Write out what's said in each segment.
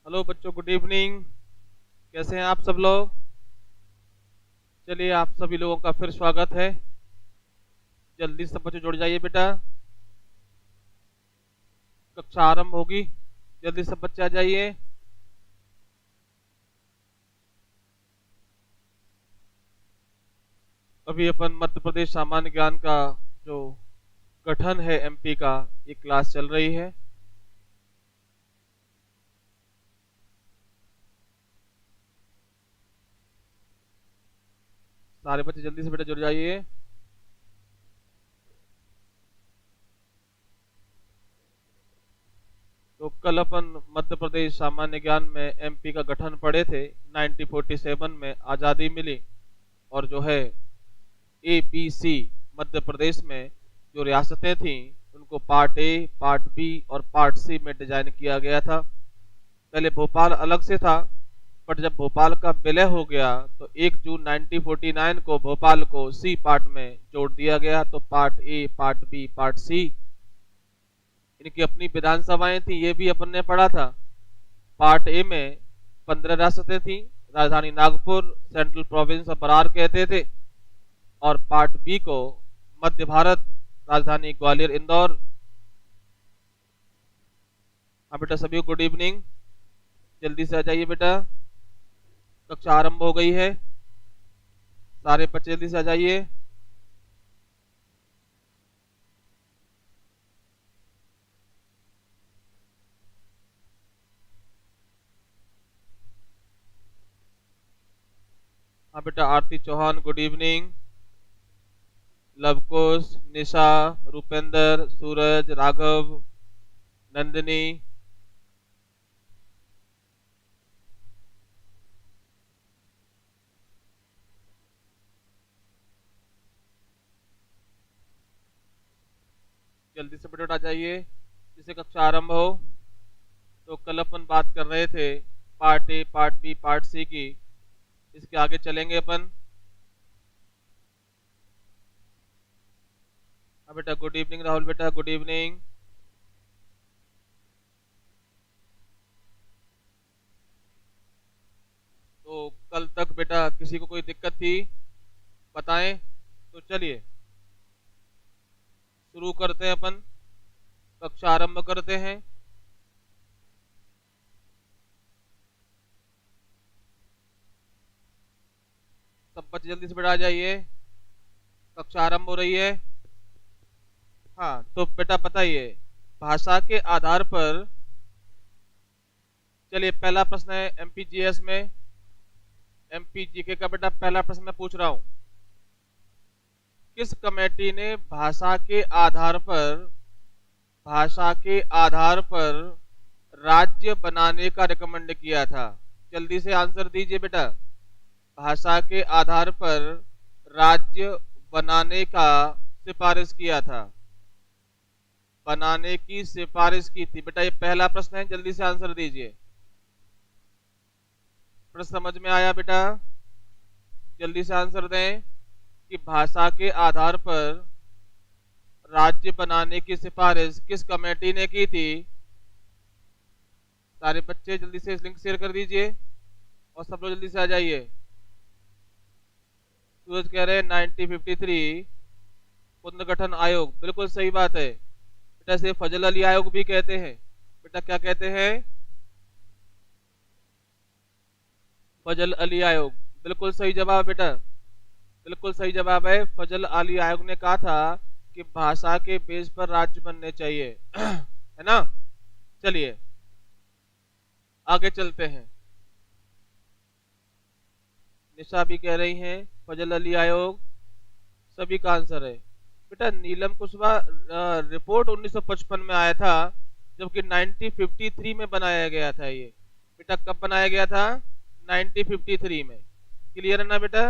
Hello बच्चों, good evening. कैसे हैं आप सब लोग? चलिए, आप सभी लोगों का फिर स्वागत है। जल्दी से सब बच्चे जुड़ जाइए बेटा, कक्षा आरंभ होगी। जल्दी सब बच्चे आ जाइए। अभी अपन मध्य प्रदेश सामान्य ज्ञान का जो गठन है एमपी का, ये क्लास चल रही है। सारे बच्चे जल्दी से बेटा जुड़ जाइए। तो कल अपन मध्य प्रदेश सामान्य ज्ञान में एमपी का गठन पढ़े थे। 1947 में आज़ादी मिली और जो है A B C Madhya Pradesh में जो रियासतें थीं उनको पार्ट ए, पार्ट बी और पार्ट सी में डिजाइन किया गया था। पहले भोपाल अलग से था, पर जब भोपाल का विलय हो गया तो 1 जून 1949 को भोपाल को सी पार्ट में जोड़ दिया गया। तो part A, part B, part C, इनकी अपनी विधानसभाएं थी, ये भी अपन ने पढ़ा था। पार्ट ए में 15 रियासतें थी, राजधानी Nagpur, central province of Berar कहते थे। और पार्ट बी को मध्य भारत, राजधानी ग्वालियर, इंदौर। हाँ बेटा, सभी को गुड इवनिंग। जल्दी से आ जाइए बेटा, कक्षा आरंभ हो गई है। सारे बच्चे जल्दी से आ जाइए। हाँ बेटा, आरती चौहान गुड इवनिंग। लवकुश, निशा, रूपेंद्र, सूरज, राघव, नंदिनी। जल्दी से बेटा आ जाइए जिससे कक्षा आरंभ हो। तो कल अपन बात कर रहे थे part A, part B, part C की। इसके आगे चलेंगे अपन। हाँ बेटा, गुड इवनिंग राहुल बेटा, गुड इवनिंग। तो कल तक बेटा किसी को कोई दिक्कत थी बताएं? तो चलिए शुरू करते हैं अपन, कक्षा आरंभ करते हैं। सब बच्चे जल्दी से बेटा आ जाइए, कक्षा आरंभ हो रही है। हाँ तो बेटा बताइए, भाषा के आधार पर, चलिए पहला प्रश्न है एमपीजीएस में, एमपीजीके का बेटा पहला प्रश्न मैं पूछ रहा हूं। किस कमेटी ने भाषा के आधार पर राज्य बनाने का रिकमेंड किया था? जल्दी से आंसर दीजिए बेटा। भाषा के आधार पर राज्य बनाने का सिफारिश किया था, बनाने की सिफारिश की थी बेटा। ये पहला प्रश्न है, जल्दी से आंसर दीजिए। प्रश्न समझ में आया बेटा? जल्दी से आंसर दें कि भाषा के आधार पर राज्य बनाने की सिफारिश किस कमेटी ने की थी। सारे बच्चे जल्दी से इस लिंक शेयर कर दीजिए और सब लोग जल्दी से आ जाइए। सूरज कह रहे हैं 1953 पुनर्गठन आयोग, बिल्कुल सही बात है बेटा। इसे फजल अली आयोग भी कहते हैं बेटा। क्या कहते हैं? फजल अली आयोग, बिल्कुल सही जवाब बेटा, बिल्कुल सही जवाब है। फजल अली आयोग ने कहा था कि भाषा के बेस पर राज्य बनने चाहिए है ना। चलिए आगे चलते हैं। निशा भी कह रही हैं फजल अली आयोग, सभी का आंसर है बेटा। नीलम कुशवाहा रिपोर्ट 1955 में आया था, जबकि 1953 में बनाया गया था ये बेटा। कब बनाया गया था? 1953 में। क्लियर है ना बेटा?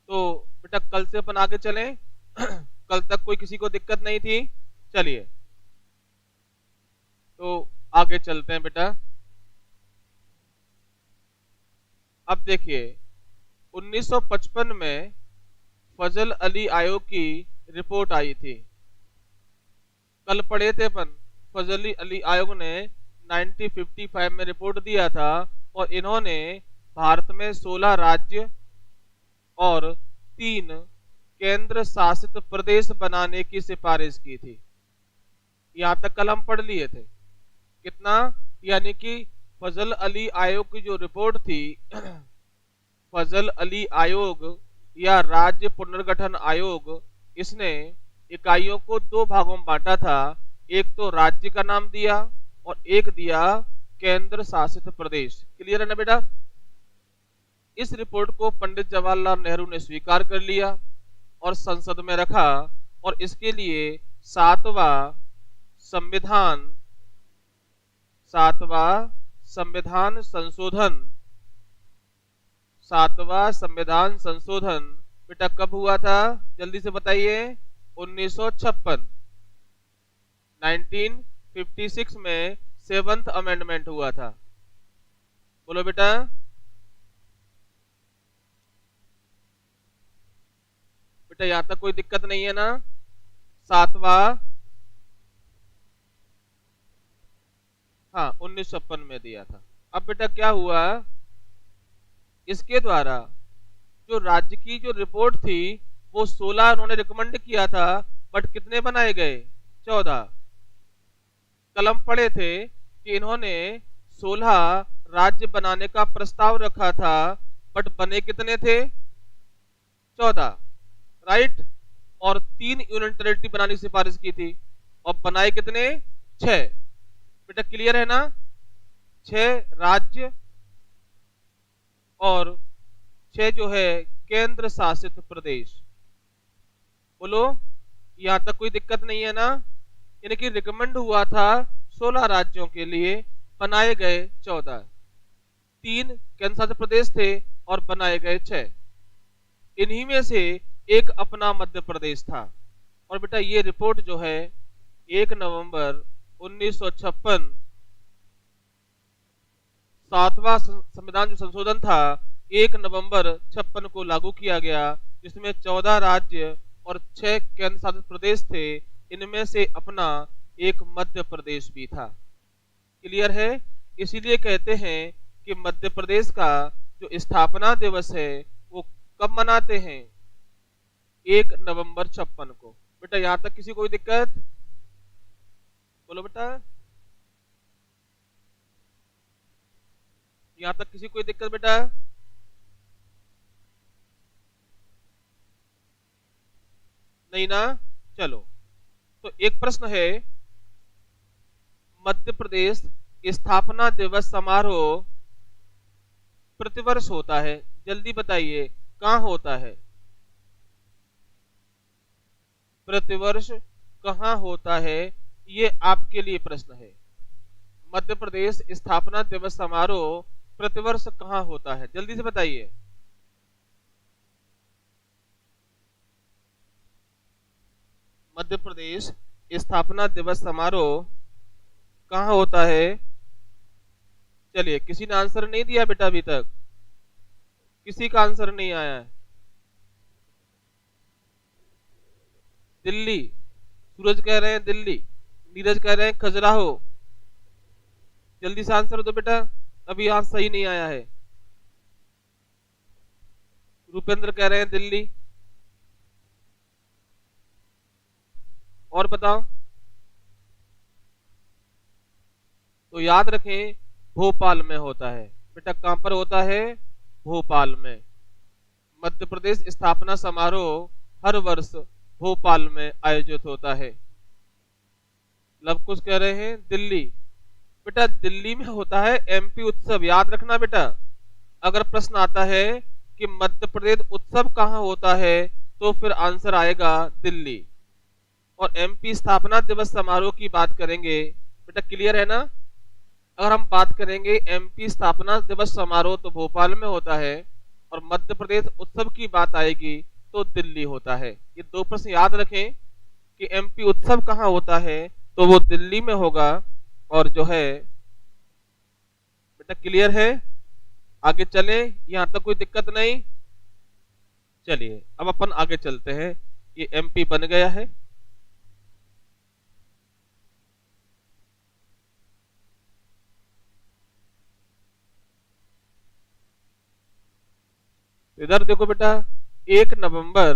तो बेटा कल से अपन आगे चलें कल तक कोई किसी को दिक्कत नहीं थी? चलिए तो आगे चलते हैं बेटा। अब देखिए 1955 में फजल अली आयोग की रिपोर्ट आई थी। कल पढ़े थे अपन, फजल अली आयोग ने 1955 में रिपोर्ट दिया था और इन्होंने भारत में 16 राज्य और 3 केंद्र शासित प्रदेश बनाने की सिफारिश की थी। यहां तक कल हम पढ़ लिए थे। कितना? यानी कि फजल अली आयोग की जो रिपोर्ट थी फजल अली आयोग या राज्य पुनर्गठन आयोग, इसने इकाइयों को 2 भागों में बांटा था। एक तो राज्य का नाम दिया और एक दिया केंद्र शासित प्रदेश। क्लियर है ना बेटा? इस रिपोर्ट को पंडित जवाहरलाल नेहरू ने स्वीकार कर लिया और संसद में रखा और इसके लिए 7वां संविधान संशोधन बेटा कब हुआ था? जल्दी से बताइए। 1956 1956 में 7th अमेंडमेंट हुआ था। बोलो बेटा। बेटा यहां तक कोई दिक्कत नहीं है ना? 7वां, हाँ 1956 में दिया था। अब बेटा क्या हुआ, इसके द्वारा जो राज्य की जो रिपोर्ट थी वो 16 उन्होंने रिकमेंड किया था, बट कितने बनाए गए? 14। कलम पढ़े थे कि इन्होंने 16 राज्य बनाने का प्रस्ताव रखा था, बट बने कितने थे? 14, राइट। और 3 यूनियन टेरिटरी बनाने की सिफारिश की थी और बनाए कितने? 6। बेटा क्लियर है ना? 6 राज्य और 6 जो है केंद्र शासित प्रदेश। बोलो, यहां तक कोई दिक्कत नहीं है ना? यानी कि रिकमेंड हुआ था 16 राज्यों के लिए, बनाए गए 14, 3 केंद्र शासित प्रदेश थे और बनाए गए 6। इन्हीं में से एक अपना मध्य प्रदेश था। और बेटा ये रिपोर्ट जो है 1 नवंबर 1956 7वां संविधान जो संशोधन था 1 नवंबर 56 को लागू किया गया, जिसमें 14 राज्य और 6 केंद्र शासित प्रदेश थे। इनमें से अपना एक मध्य प्रदेश भी था। क्लियर है? इसीलिए कहते हैं कि मध्य प्रदेश का जो स्थापना दिवस है वो कब मनाते हैं? 1 नवंबर 56 को। बेटा यहां तक किसी कोई दिक्कत? बोलो बेटा, यहां तक किसी कोई दिक्कत बेटा? नहीं ना? चलो, तो एक प्रश्न है, मध्य प्रदेश स्थापना दिवस समारोह प्रतिवर्ष होता है, जल्दी बताइए कहां होता है? प्रतिवर्ष कहां होता है, ये आपके लिए प्रश्न है। मध्य प्रदेश स्थापना दिवस समारोह प्रतिवर्ष कहां होता है, जल्दी से बताइए। मध्य प्रदेश स्थापना दिवस समारोह कहां होता है? चलिए, किसी ने आंसर नहीं दिया बेटा अभी तक? किसी का आंसर नहीं आया है? दिल्ली, सूरज कह रहे हैं दिल्ली, नीरज कह रहे हैं खजुराहो। जल्दी से आंसर दो बेटा, अभी यहां सही नहीं आया है। रुपेंद्र कह रहे हैं दिल्ली, और बताओ। तो याद रखें भोपाल में होता है बेटा। कहां पर होता है? भोपाल में। मध्य प्रदेश स्थापना समारोह हर वर्ष भोपाल में आयोजित होता है। लवकुश कह रहे हैं दिल्ली, बेटा दिल्ली में होता है एमपी उत्सव। याद रखना बेटा, अगर प्रश्न आता है कि मध्य प्रदेश उत्सव कहां होता है तो फिर आंसर आएगा दिल्ली। और एमपी स्थापना दिवस समारोह की बात करेंगे बेटा, क्लियर है ना? अगर हम बात करेंगे एमपी स्थापना दिवस समारोह तो भोपाल में होता है, और मध्य प्रदेश उत्सव की बात आएगी तो दिल्ली होता है। ये 2 प्रश्न याद रखें कि एमपी उत्सव कहां होता है तो वो दिल्ली में होगा। और जो है बेटा क्लियर है? आगे चले, यहां तक कोई दिक्कत नहीं? चलिए अब अपन आगे चलते हैं। ये एमपी बन गया है। इधर देखो बेटा, 1 नवंबर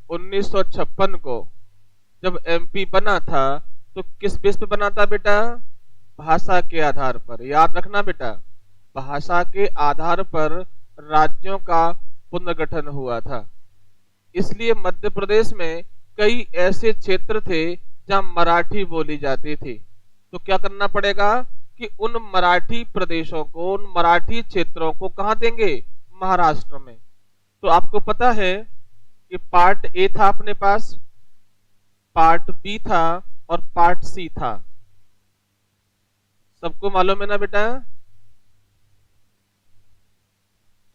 1956 को जब एमपी बना था तो किस बेस पे बना था बेटा? भाषा के आधार पर। याद रखना बेटा, भाषा के आधार पर राज्यों का पुनर्गठन हुआ था। इसलिए मध्य प्रदेश में कई ऐसे क्षेत्र थे जहां मराठी बोली जाती थी। तो क्या करना पड़ेगा कि उन मराठी प्रदेशों को, उन मराठी क्षेत्रों को कहां देंगे? महाराष्ट्र में। तो आपको पता है कि पार्ट ए था अपने पास, पार्ट बी था और पार्ट सी था। सबको मालूम है ना बेटा?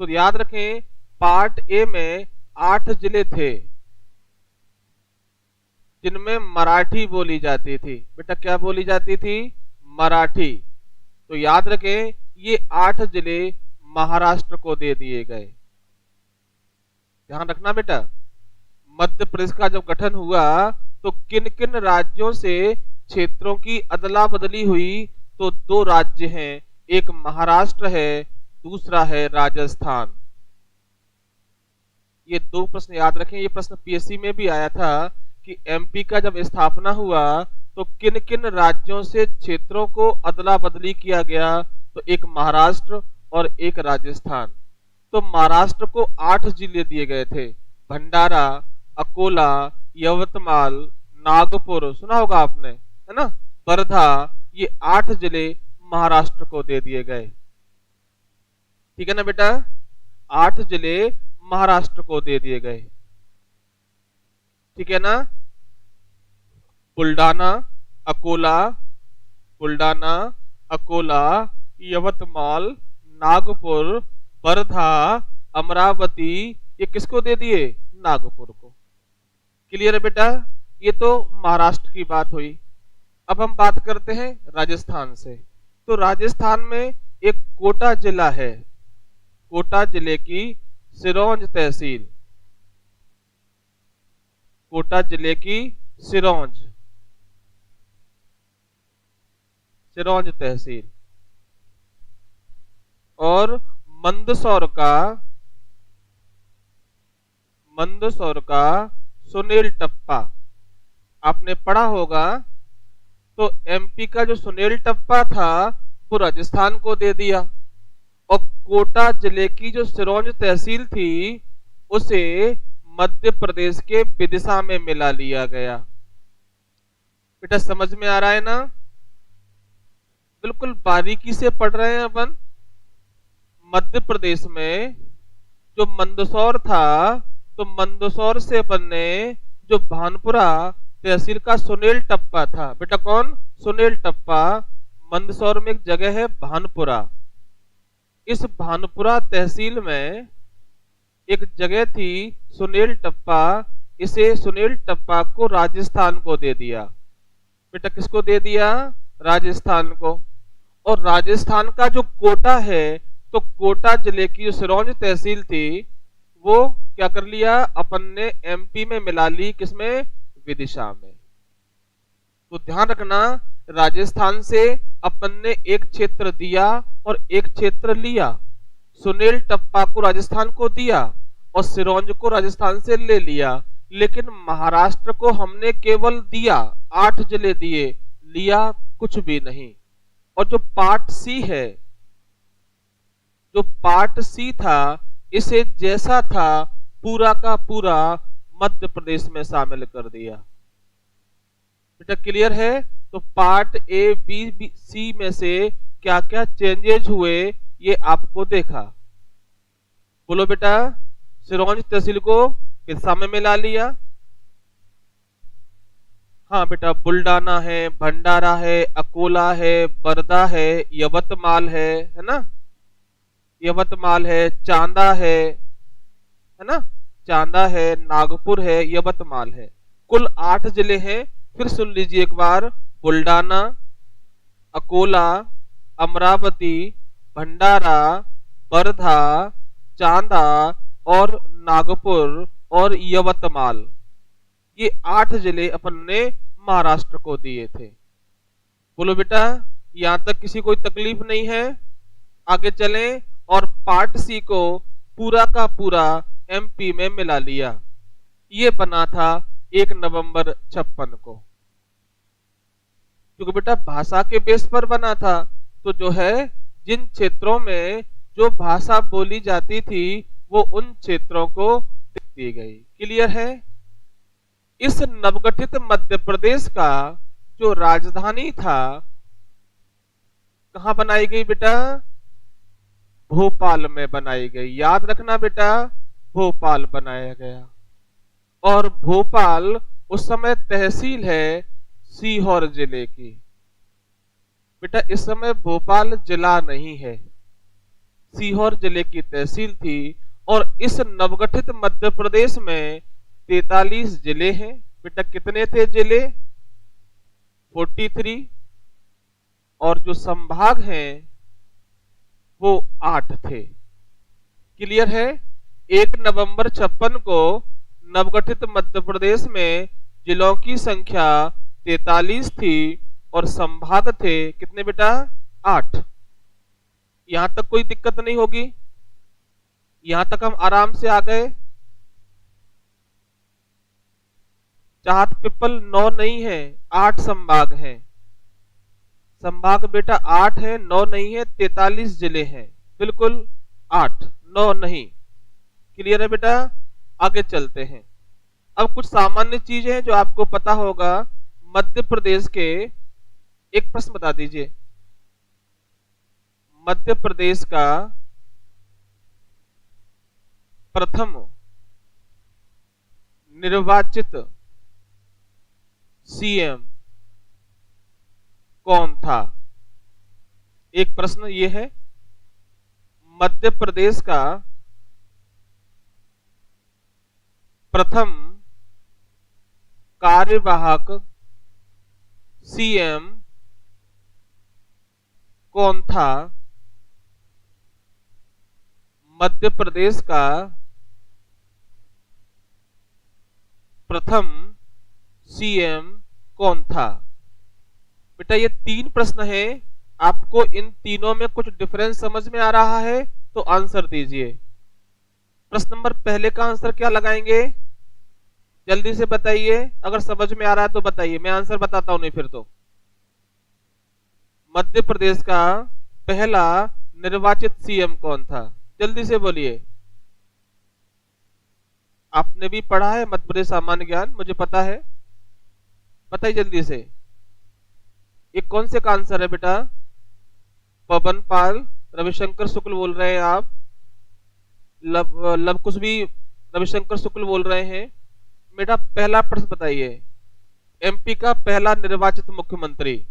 तो याद रखें, पार्ट ए में 8 जिले थे जिनमें मराठी बोली जाती थी। बेटा क्या बोली जाती थी? मराठी। तो याद रखें, ये 8 जिले महाराष्ट्र को दे दिए गए। ध्यान रखना बेटा, मध्य प्रदेश का जब गठन हुआ तो किन किन राज्यों से क्षेत्रों की अदला बदली हुई? तो 2 राज्य हैं, एक महाराष्ट्र है, दूसरा है राजस्थान। ये 2 प्रश्न याद रखें। ये प्रश्न पीएससी में भी आया था कि एमपी का जब स्थापना हुआ तो किन किन राज्यों से क्षेत्रों को अदला बदली किया गया? तो एक महाराष्ट्र और एक राजस्थान। तो महाराष्ट्र को 8 जिले दिए गए थे, भंडारा, अकोला, यवतमाल, नागपुर, सुना होगा आपने, है ना, वर्धा। ये 8 जिले महाराष्ट्र को दे दिए गए। ठीक है ना बेटा? 8 जिले महाराष्ट्र को दे दिए गए। ठीक है ना? बुल्डाना, अकोला, यवतमाल, नागपुर, वर्धा, अमरावती, ये किसको दे दिए? नागपुर को। क्लियर है बेटा? ये तो महाराष्ट्र की बात हुई। अब हम बात करते हैं राजस्थान से। तो राजस्थान में एक कोटा जिला है, कोटा जिले की सिरोंज तहसील, कोटा जिले की सिरोंज तहसील। और मंदसौर का सुनील टप्पा आपने पढ़ा होगा। तो एमपी का जो सुनील टप्पा था वो राजस्थान को दे दिया, और कोटा जिले की जो सिरोंज तहसील थी उसे मध्य प्रदेश के विदिशा में मिला लिया गया। बेटा समझ में आ रहा है ना? बिल्कुल बारीकी से पढ़ रहे हैं अपन। मध्य प्रदेश में जो मंदसौर था, तो मंदसौर से अपन ने जो भानपुरा तहसील का सुनील टप्पा था, बेटा कौन? सुनील टप्पा। मंदसौर में एक जगह है भानपुरा, इस भानपुरा तहसील में एक जगह थी सुनील टप्पा, इसे सुनील टप्पा को राजस्थान को दे दिया। बेटा किसको दे दिया? राजस्थान को। और राजस्थान का जो कोटा है, तो कोटा जिले की जो सिरोंज तहसील थी वो क्या कर लिया? अपन ने एमपी में मिला ली, किसमें? विदिशा में। तो ध्यान रखना, राजस्थान से अपन ने एक क्षेत्र दिया और एक क्षेत्र लिया। सुनील टप्पा को राजस्थान को दिया और सिरोंज को राजस्थान से ले लिया, लेकिन महाराष्ट्र को हमने केवल दिया, 8 जिले दिए, लिया कुछ भी नहीं। और जो पार्ट सी है, जो पार्ट सी था, इसे जैसा था पूरा का पूरा मध्य प्रदेश में शामिल कर दिया। बेटा क्लियर है? तो पार्ट ए बी सी में से क्या क्या चेंजेस हुए ये आपको देखा। बोलो बेटा, सिरोंज तहसील को विदिशा में मिला लिया। हाँ बेटा, बुल्डाना है, भंडारा है, अकोला है, वर्धा है, यवतमाल है ना, यवतमाल है, चांदा है ना, चांदा है, नागपुर है, यवतमाल है। कुल 8 जिले हैं। फिर सुन लीजिए एक बार, बुल्डाना, अकोला, अमरावती, भंडारा, वर्धा, चांदा और नागपुर और यवतमाल, ये 8 जिले अपन ने महाराष्ट्र को दिए थे। बोलो बेटा, यहां तक किसी कोई तकलीफ नहीं है? आगे चलें और पार्ट सी को पूरा का पूरा एमपी में मिला लिया। ये बना था 1 नवंबर 56 को। क्योंकि बेटा भाषा के बेस पर बना था, तो जो है जिन क्षेत्रों में जो भाषा बोली जाती थी वो उन क्षेत्रों को दी गई। क्लियर है? इस नवगठित मध्य प्रदेश का जो राजधानी था कहां बनाई गई बेटा? भोपाल में बनाई गई। याद रखना बेटा, भोपाल बनाया गया। और भोपाल उस समय तहसील है सीहोर जिले की। बेटा इस समय भोपाल जिला नहीं है, सीहोर जिले की तहसील थी। और इस नवगठित मध्य प्रदेश में 43 जिले हैं। बेटा कितने थे जिले? 43। और जो संभाग हैं वो 8 थे। क्लियर है? 1 नवंबर 56 को नवगठित मध्य प्रदेश में जिलों की संख्या 43 थी और संभाग थे कितने बेटा? 8। यहां तक कोई दिक्कत नहीं होगी? यहां तक हम आराम से आ गए। चाहत पिपल 9 नहीं है, 8 संभाग हैं। संभाग बेटा 8 है, 9 नहीं है। 43 जिले हैं, बिल्कुल 8, 9 नहीं। क्लियर है बेटा? आगे चलते हैं। अब कुछ सामान्य चीजें हैं जो आपको पता होगा। मध्य प्रदेश के एक प्रश्न बता दीजिए। मध्य प्रदेश का प्रथम निर्वाचित सीएम कौन था? एक प्रश्न ये है। मध्य प्रदेश का प्रथम कार्यवाहक सीएम कौन था? मध्य प्रदेश का प्रथम सीएम कौन था? बेटा ये 3 प्रश्न है। आपको इन तीनों में कुछ डिफरेंस समझ में आ रहा है तो आंसर दीजिए। प्रश्न नंबर पहले का आंसर क्या लगाएंगे? जल्दी से बताइए। अगर समझ में आ रहा है तो बताइए, मैं आंसर बताता हूं, नहीं फिर तो। मध्य प्रदेश का पहला निर्वाचित सीएम कौन था? जल्दी से बोलिए। आपने भी पढ़ा है मध्य प्रदेश सामान्य ज्ञान, मुझे पता है। बताइए जल्दी से। ये कौन से का आंसर है बेटा? पवन पाल, रविशंकर शुक्ल बोल रहे हैं आप। लव कुछ भी रविशंकर शुक्ल बोल रहे हैं। बेटा पहला प्रश्न बताइए। एमपी का पहला निर्वाचित मुख्यमंत्री,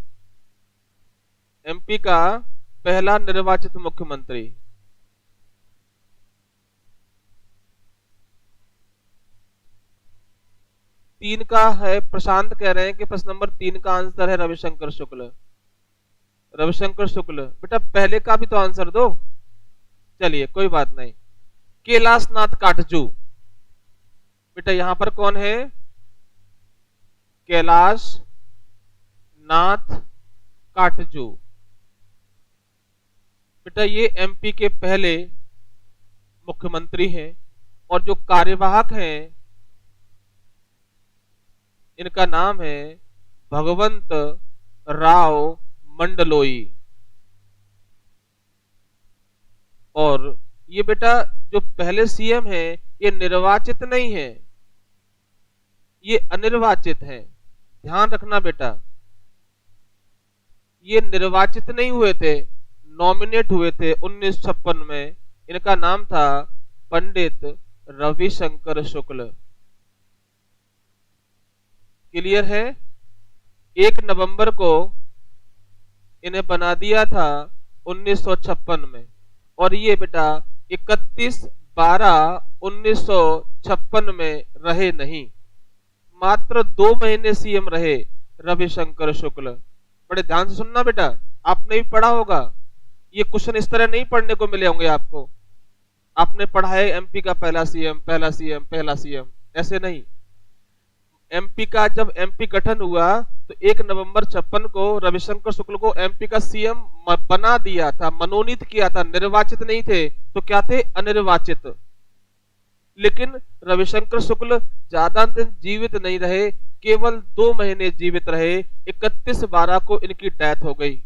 एमपी का पहला निर्वाचित मुख्यमंत्री। तीन का है, प्रशांत कह रहे हैं कि प्रश्न नंबर 3 का आंसर है रविशंकर शुक्ल। रविशंकर शुक्ल, बेटा पहले का भी तो आंसर दो। चलिए कोई बात नहीं। कैलाश नाथ काटजू, बेटा यहां पर कौन है? कैलाश नाथ काटजू। बेटा ये एमपी के पहले मुख्यमंत्री हैं और जो कार्यवाहक हैं इनका नाम है भगवंत राव मंडलोई। और ये बेटा जो पहले सीएम है ये निर्वाचित नहीं है, ये अनिर्वाचित है। ध्यान रखना बेटा, ये निर्वाचित नहीं हुए थे, नॉमिनेट हुए थे 1956 में। इनका नाम था पंडित रविशंकर शुक्ल। क्लियर है? 1 नवंबर को इन्हें बना दिया था 1956 में। और ये बेटा 31/12/1956 में रहे नहीं, मात्र 2 महीने सीएम रहे रविशंकर शुक्ल। बड़े ध्यान से सुनना बेटा, आपने भी पढ़ा होगा। ये क्वेश्चन इस तरह नहीं पढ़ने को मिले होंगे आपको। आपने पढ़ा है एमपी का पहला सीएम, पहला सीएम, पहला सीएम, ऐसे नहीं। एमपी का जब एमपी गठन हुआ तो 1 नवंबर 56 को रविशंकर शुक्ल को एमपी का सीएम बना दिया था, मनोनीत किया था, निर्वाचित नहीं थे, तो क्या थे, अनिर्वाचित। लेकिन रविशंकर शुक्ल ज्यादा दिन जीवित नहीं रहे, केवल 2 महीने जीवित रहे। 31/12 को इनकी डेथ हो गई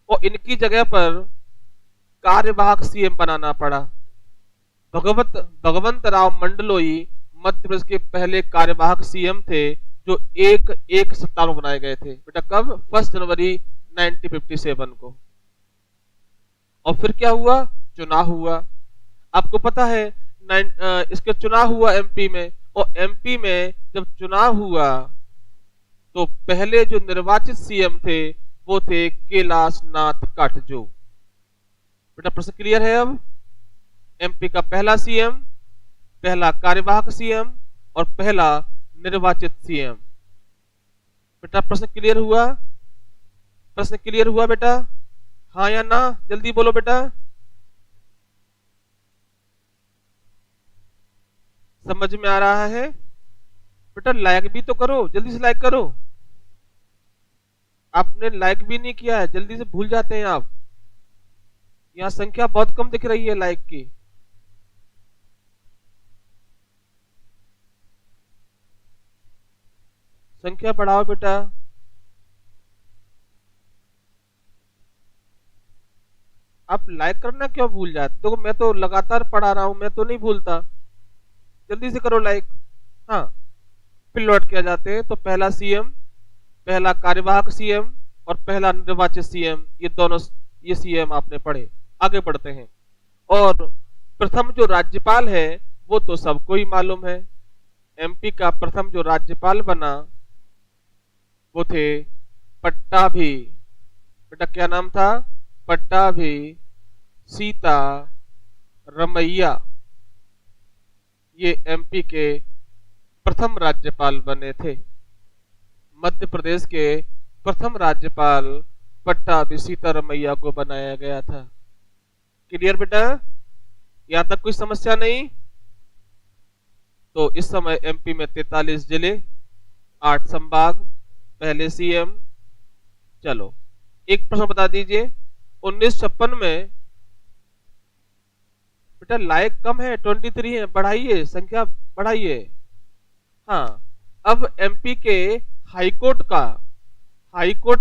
और इनकी जगह पर कार्यवाहक सीएम बनाना पड़ा। भगवंत राव मंडलोई मध्य प्रदेश के पहले कार्यवाहक सीएम थे, जो 1/1/57 में बनाए गए थे। बेटा कब, 1 जनवरी 1957 को। और फिर क्या हुआ, चुनाव हुआ। आपको पता है इसके चुनाव हुआ एमपी में, और एमपी में जब चुनाव हुआ तो पहले जो निर्वाचित सीएम थे वो थे कैलाश नाथ काटजू। बेटा प्रश्न क्लियर है अब? एमपी का पहला सीएम, पहला कार्यवाहक सीएम और पहला निर्वाचित सीएम। बेटा प्रश्न क्लियर हुआ? प्रश्न क्लियर हुआ बेटा? हाँ या ना, जल्दी बोलो बेटा। समझ में आ रहा है? बेटा लाइक भी तो करो, जल्दी से लाइक करो। आपने लाइक भी नहीं किया है, जल्दी से भूल जाते हैं आप। यहां संख्या बहुत कम दिख रही है लाइक की। संख्या बढ़ाओ बेटा। आप लाइक करना क्यों भूल जाते? देखो मैं तो लगातार पढ़ा रहा हूं, मैं तो नहीं भूलता। जल्दी से करो लाइक। हाँ, फिर लौट के आ जाते हैं। तो पहला सीएम, पहला कार्यवाहक सीएम और पहला निर्वाचित सीएम, ये दोनों ये सीएम आपने पढ़े। आगे बढ़ते हैं। और प्रथम जो राज्यपाल है वो तो सबको ही मालूम है। एमपी का प्रथम जो राज्यपाल बना वो थे पट्टाभी। बेटा क्या नाम था? पट्टाभी सीता रमैया। ये एमपी के प्रथम राज्यपाल बने थे। मध्य प्रदेश के प्रथम राज्यपाल पट्टाभी सीतारमैया को बनाया गया था। क्लियर बेटा? यहां तक कोई समस्या नहीं? तो इस समय एमपी में 43 जिले, 8 संभाग, पहले सीएम। चलो एक प्रश्न बता दीजिए, 1956 में बेटा लाइक कम है, 23 है, बढ़ाइए, संख्या बढ़ाइए। हाँ, अब एमपी के हाईकोर्ट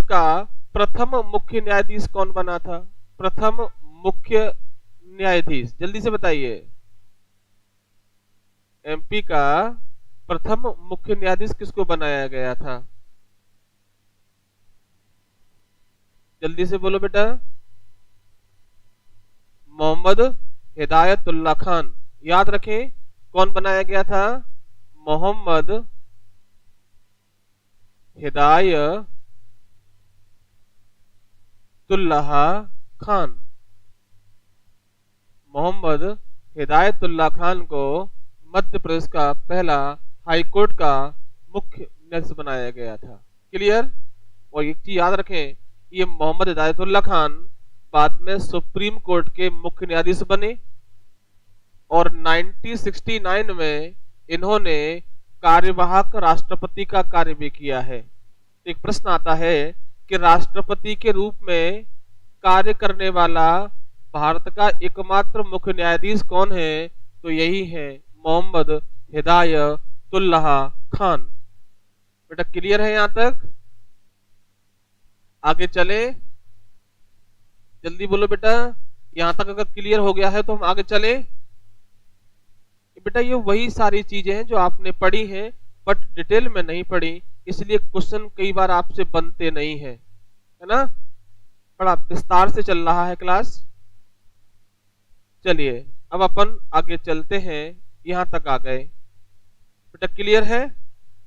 का प्रथम मुख्य न्यायाधीश कौन बना था? प्रथम मुख्य न्यायाधीश, जल्दी से बताइए। एमपी का प्रथम मुख्य न्यायाधीश किसको बनाया गया था? जल्दी से बोलो बेटा। मोहम्मद हिदायतुल्लाह खान। याद रखें कौन बनाया गया था? मोहम्मद हिदायतुल्लाह खान। मोहम्मद हिदायतुल्लाह खान को मध्य प्रदेश का पहला हाईकोर्ट का मुख्य न्यायाधीश बनाया गया था। क्लियर? और एक चीज याद रखें, ये मोहम्मद हिदायतुल्लाह खान बाद में सुप्रीम कोर्ट के मुख्य न्यायाधीश बने और 1969 में इन्होंने कार्यवाहक राष्ट्रपति का कार्य भी किया है। एक प्रश्न आता है कि राष्ट्रपति के रूप में कार्य करने वाला भारत का एकमात्र मुख्य न्यायाधीश कौन है? तो यही है मोहम्मद हिदायतुल्लाह खान। बेटा क्लियर है यहां तक? आगे चले, जल्दी बोलो बेटा। यहां तक अगर क्लियर हो गया है तो हम आगे चले। बेटा ये वही सारी चीजें हैं जो आपने पढ़ी हैं, बट डिटेल में नहीं पढ़ी, इसलिए क्वेश्चन कई बार आपसे बनते नहीं है, है ना? बड़ा विस्तार से चल रहा है क्लास। चलिए अब अपन आगे चलते हैं, यहां तक आ गए। बेटा क्लियर है?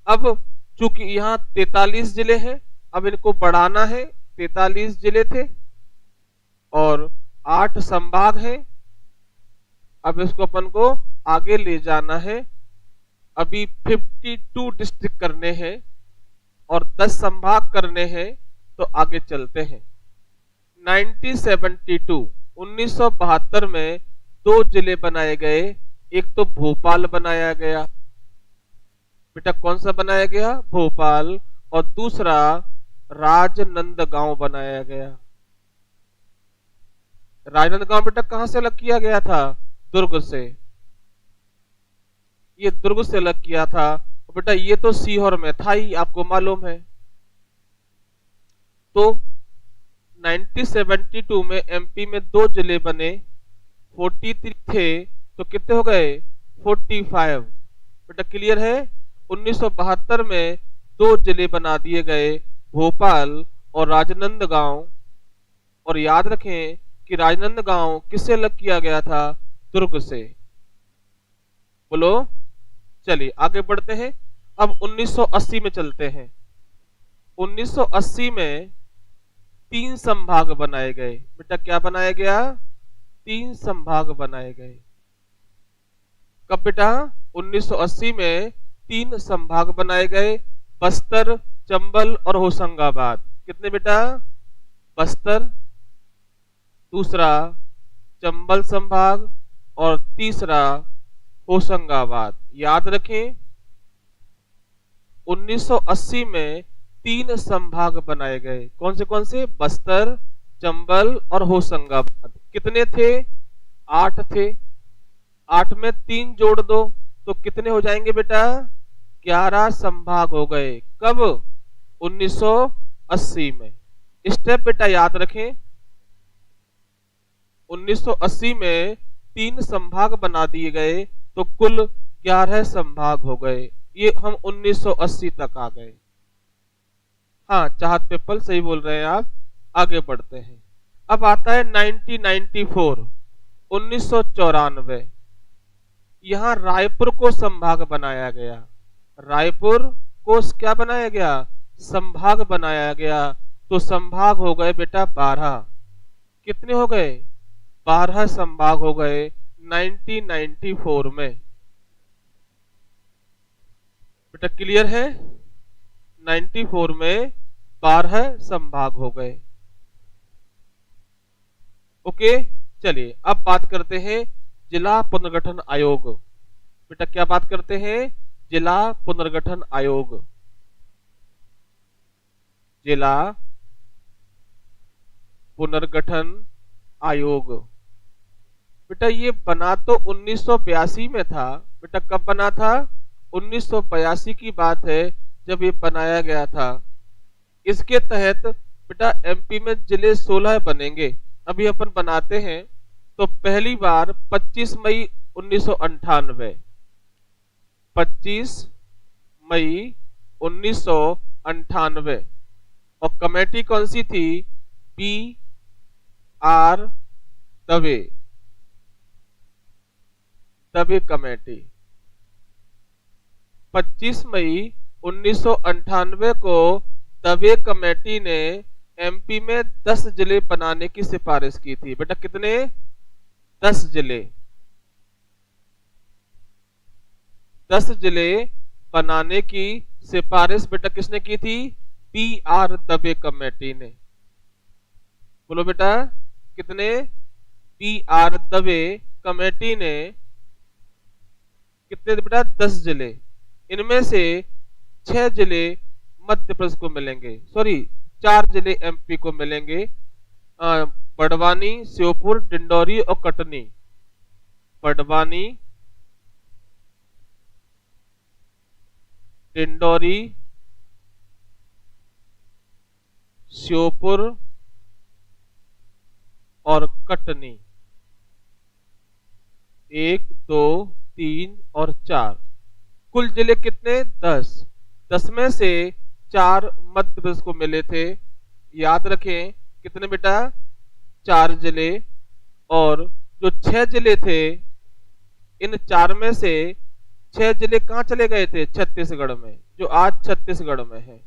अब चूंकि यहाँ 43 जिले हैं, अब इनको बढ़ाना है। 43 जिले थे और 8 संभाग हैं। अब इसको अपन को आगे ले जाना है। अभी 52 डिस्ट्रिक्ट करने हैं और 10 संभाग करने हैं। तो आगे चलते हैं। 1972 में 2 जिले बनाए गए। एक तो भोपाल बनाया गया। बेटा कौन सा बनाया गया? भोपाल। और दूसरा राजनंदगांव बनाया गया। राजनंदगांव बेटा कहां से अलग किया गया था? दुर्ग से। ये दुर्ग से अलग किया था। और बेटा ये तो सीहोर में था ही, आपको मालूम है। तो 1972 में एमपी में 2 जिले बने, 43 थे तो कितने हो गए? 45। बेटा क्लियर है? 1972 में 2 जिले बना दिए गए, भोपाल और राजनंदगांव। और याद रखें कि राजनंदगांव किससे अलग किया गया था? दुर्ग से। बोलो। चलिए आगे बढ़ते हैं। अब 1980 में चलते हैं। 1980 में 3 संभाग बनाए गए। बेटा क्या बनाया गया? 3 संभाग बनाए गए। कब बेटा? 1980 में 3 संभाग बनाए गए, बस्तर, चंबल और होशंगाबाद। कितने बेटा? बस्तर, दूसरा चंबल संभाग और तीसरा होशंगाबाद। याद रखें 1980 में 3 संभाग बनाए गए। कौन से? बस्तर, चंबल और होशंगाबाद। कितने थे? 8 थे। 8 में 3 जोड़ दो तो कितने हो जाएंगे बेटा? 11 संभाग हो गए। कब? 1980 में। स्टेप बेटा याद रखें। 1980 में 3 संभाग बना दिए गए तो कुल 11 संभाग हो गए। ये हम 1980 तक आ गए। हाँ चाहत पेपल सही बोल रहे हैं आप। आगे बढ़ते हैं। अब आता है 1994, 1994। यहां रायपुर को संभाग बनाया गया। रायपुर को क्या बनाया गया? संभाग बनाया गया। तो संभाग हो गए बेटा 12। कितने हो गए? 12 संभाग हो गए 1994 में। बेटा क्लियर है? 94 में 12 संभाग हो गए। ओके चलिए अब बात करते हैं जिला पुनर्गठन आयोग। बेटा क्या बात करते हैं? जिला पुनर्गठन आयोग। जिला पुनर्गठन आयोग। बेटा ये बना तो 1982 में था। बेटा कब बना था? 1982 की बात है जब ये बनाया गया था। इसके तहत बेटा एमपी में जिले 16 बनेंगे। अभी अपन बनाते हैं। तो पहली बार 25 मई 1998, 25 मई 1998। और कमेटी कौन सी थी? B R Dave, Dave committee. 25 मई 1998 को दवे कमेटी ने एमपी में 10 जिले बनाने की सिफारिश की थी। बेटा कितने? 10 जिले। 10 जिले बनाने की सिफारिश बेटा किसने की थी? बी आर दवे कमेटी ने। बोलो बेटा कितने? बी आर दवे कमेटी ने कितने बेटा? 10 जिले। इनमें से 6 जिले मध्य प्रदेश को मिलेंगे, सॉरी 4 जिले एमपी को मिलेंगे। बड़वानी, श्योपुर, डिंडौरी और कटनी। बड़वानी, डिंडौरी, श्योपुर और कटनी। 1 2 3 और 4। कुल जिले कितने? 10। 10 में से 4 मध्य प्रदेश को मिले थे। याद रखें कितने बेटा? 4 जिले। और जो 6 जिले थे, इन 4 में से 6 जिले कहां चले गए थे? छत्तीसगढ़ में, जो आज छत्तीसगढ़ में है।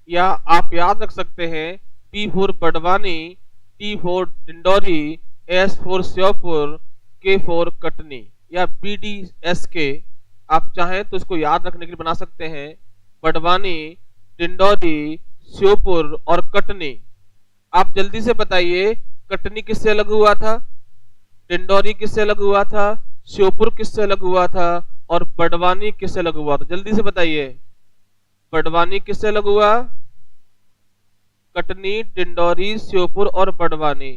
या आप याद रख सकते हैं P for Barwani, T for Dindori, S for Sheopur, K for Katni, या BDSK। आप चाहें तो इसको याद रखने के लिए बना सकते हैं बड़वानी, डिंडौरी, श्योपुर और कटनी। आप जल्दी से बताइए कटनी किससे अलग हुआ था? डिंडौरी किससे अलग हुआ था, श्योपुर किससे अलग हुआ था, और बड़वानी किससे अलग हुआ था? जल्दी से बताइए। बड़वानी किससे अलग हुआ? कटनी, डिंडौरी, श्योपुर और बड़वानी।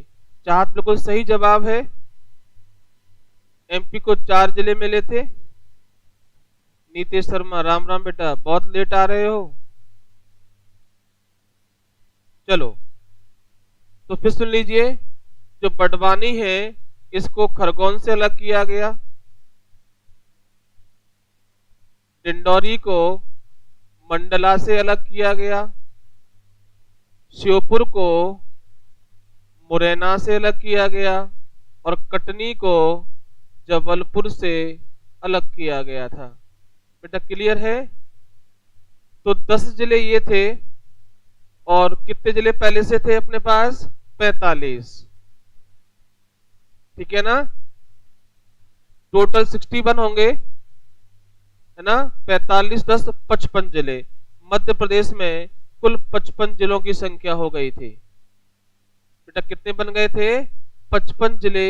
चाहत बिल्कुल सही जवाब है। एमपी को 4 जिले मिले थे। नीतीश शर्मा, राम राम बेटा, बहुत लेट आ रहे हो। चलो तो फिर सुन लीजिए, जो बड़वानी है इसको खरगोन से अलग किया गया, डिंडौरी को मंडला से अलग किया गया, श्योपुर को मुरैना से अलग किया गया, और कटनी को जबलपुर से अलग किया गया था। बेटा क्लियर है? तो 10 जिले ये थे, और कितने जिले पहले से थे अपने पास? 45। ठीक है ना? टोटल 61 होंगे, है ना? 45 10 55 जिले। मध्य प्रदेश में कुल 55 जिलों की संख्या हो गई थी। बेटा कितने बन गए थे? 55 जिले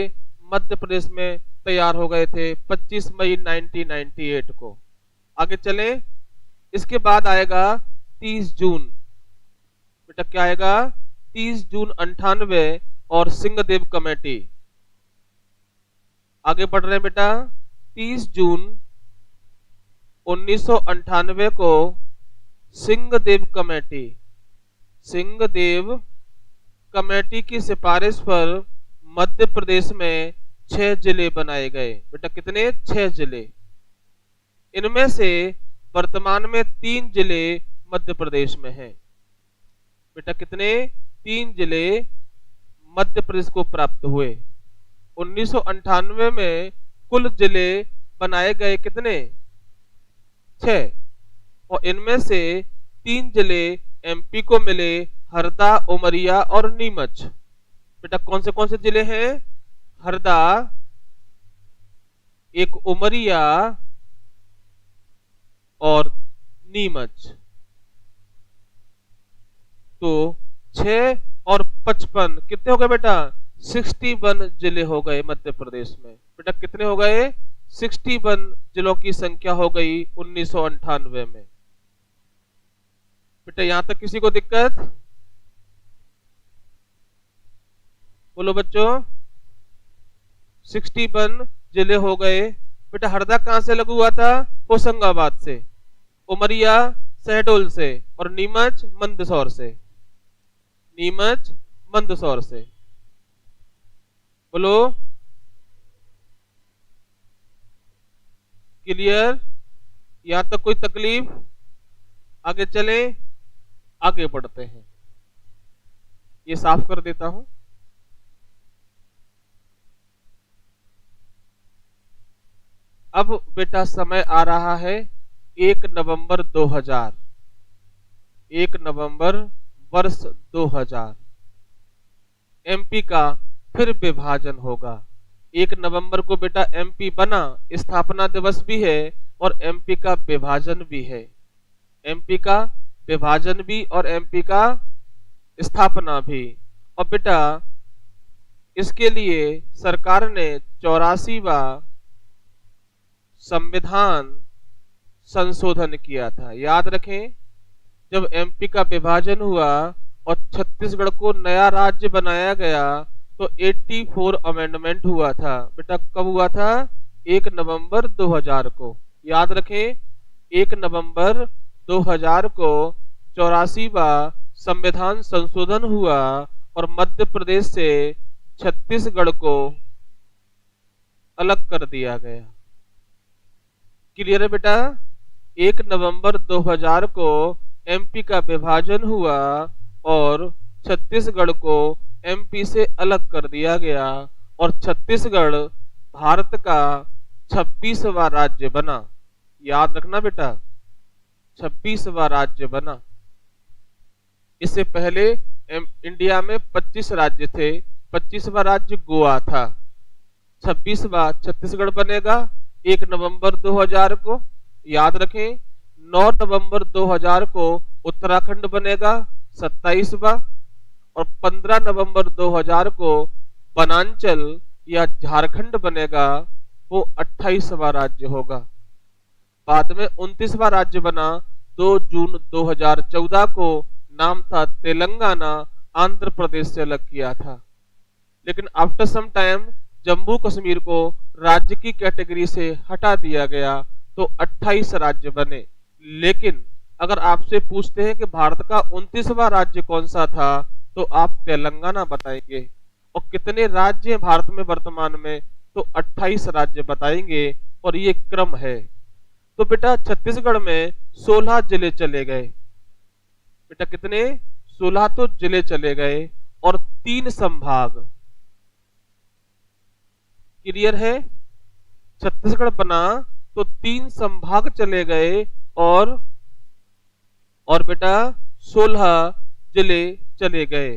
मध्य प्रदेश में तैयार हो गए थे 25 मई 1998 को। आगे चले, इसके बाद आएगा 30 जून। बेटा क्या आएगा? 30 जून 98 और सिंहदेव कमेटी। आगे बढ़ रहे हैं बेटा। 30 जून 1998 को सिंहदेव कमेटी की सिफारिश पर मध्य प्रदेश में 6 जिले बनाए गए। बेटा कितने? 6 जिले। इनमें से वर्तमान में 3 जिले मध्य प्रदेश में हैं। बेटा कितने? 3 जिले मध्य प्रदेश को प्राप्त हुए। 1998 में कुल जिले बनाए गए कितने? 6, और इनमें से 3 जिले एमपी को मिले, हरदा, उमरिया और नीमच। बेटा कौन से जिले हैं? हरदा, एक उमरिया और नीमच। तो 6 और 55 कितने हो गए बेटा? 61 जिले हो गए मध्य प्रदेश में। बेटा कितने हो गए? 61 जिलों की संख्या हो गई 1998 में। बेटा यहां तक किसी को दिक्कत? बोलो बच्चों। 61 जिले हो गए। बेटा हरदा कहां से अलग हुआ था? होशंगाबाद से, उमरिया शहडोल से, और नीमच मंदसौर से। बोलो क्लियर? यहां तक कोई तकलीफ? आगे चले, आगे बढ़ते हैं। ये साफ कर देता हूं। अब बेटा समय आ रहा है 1 नवंबर 2000, 1 नवंबर वर्ष 2000। एमपी का फिर विभाजन होगा। 1 नवंबर को बेटा एमपी बना, स्थापना दिवस भी है और एमपी का विभाजन भी है। एमपी का विभाजन भी और एमपी का स्थापना भी। और बेटा इसके लिए सरकार ने 84वां संविधान संशोधन किया था। याद रखें, जब एमपी का विभाजन हुआ और छत्तीसगढ़ को नया राज्य बनाया गया तो 84 अमेंडमेंट हुआ था। बेटा कब हुआ था? 1 नवंबर 2000 को। याद रखें, 1 नवंबर 2000 को 84वां संविधान संशोधन हुआ और मध्य प्रदेश से छत्तीसगढ़ को अलग कर दिया गया। क्लियर है बेटा? 1 नवंबर 2000 को एमपी का विभाजन हुआ और छत्तीसगढ़ को एमपी से अलग कर दिया गया और छत्तीसगढ़ भारत का 26वां राज्य बना। याद रखना बेटा, 26वां राज्य बना। इससे पहले इंडिया में 25 राज्य थे। 25वां राज्य गोवा था। 26वां छत्तीसगढ़ बनेगा 1 नवंबर 2000 को। याद रखें, 9 नवंबर 2000 को उत्तराखंड बनेगा 27वां, और 15 नवंबर 2000 को वनांचल या झारखंड बनेगा वो 28वां राज्य होगा। बाद में 29वां राज्य बना 2 जून 2014 को, नाम था तेलंगाना, आंध्र प्रदेश से अलग किया था। लेकिन after some time Jammu Kashmir को राज्य की कैटेगरी से हटा दिया गया तो 28 राज्य बने। लेकिन अगर आपसे पूछते हैं कि भारत का 29वां राज्य कौन सा था, तो आप तेलंगाना बताएंगे। और कितने राज्य हैं भारत में वर्तमान में, तो 28 राज्य बताएंगे, और ये क्रम है। तो बेटा छत्तीसगढ़ में 16 जिले चले गए। बेटा कितने? 16 तो जिले चले गए और 3 संभाग। क्लियर है? छत्तीसगढ़ बना तो 3 संभाग चले गए और बेटा 16 जिले चले गए।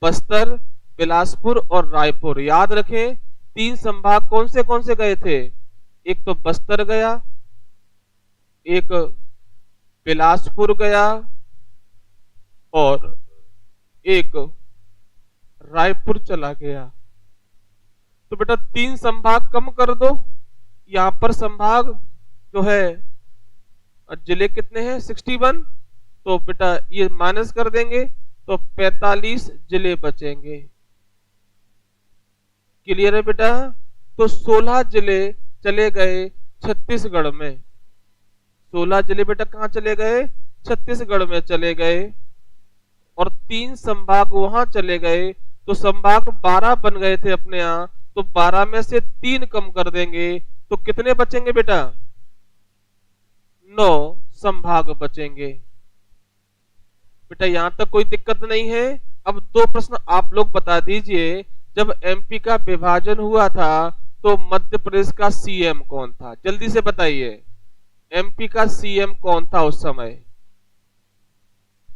बस्तर, बिलासपुर और रायपुर। याद रखें 3 संभाग कौन से गए थे? एक तो बस्तर गया, एक बिलासपुर गया और एक रायपुर चला गया। तो बेटा 3 संभाग कम कर दो। यहां पर संभाग जो है जिले कितने हैं? 61। तो बेटा ये माइनस कर देंगे तो 45 जिले बचेंगे। क्लियर है बेटा? तो 16 जिले चले गए छत्तीसगढ़ में। 16 जिले बेटा कहां चले गए? छत्तीसगढ़ में चले गए। और 3 संभाग वहां चले गए, तो संभाग 12 बन गए थे अपने यहां, तो 12 में से 3 कम कर देंगे तो कितने बचेंगे बेटा? 9 संभाग बचेंगे। बेटा यहां तक कोई दिक्कत नहीं है। अब 2 प्रश्न आप लोग बता दीजिए। जब एमपी का विभाजन हुआ था तो मध्य प्रदेश का सीएम कौन था? जल्दी से बताइए, एमपी का सीएम कौन था उस समय?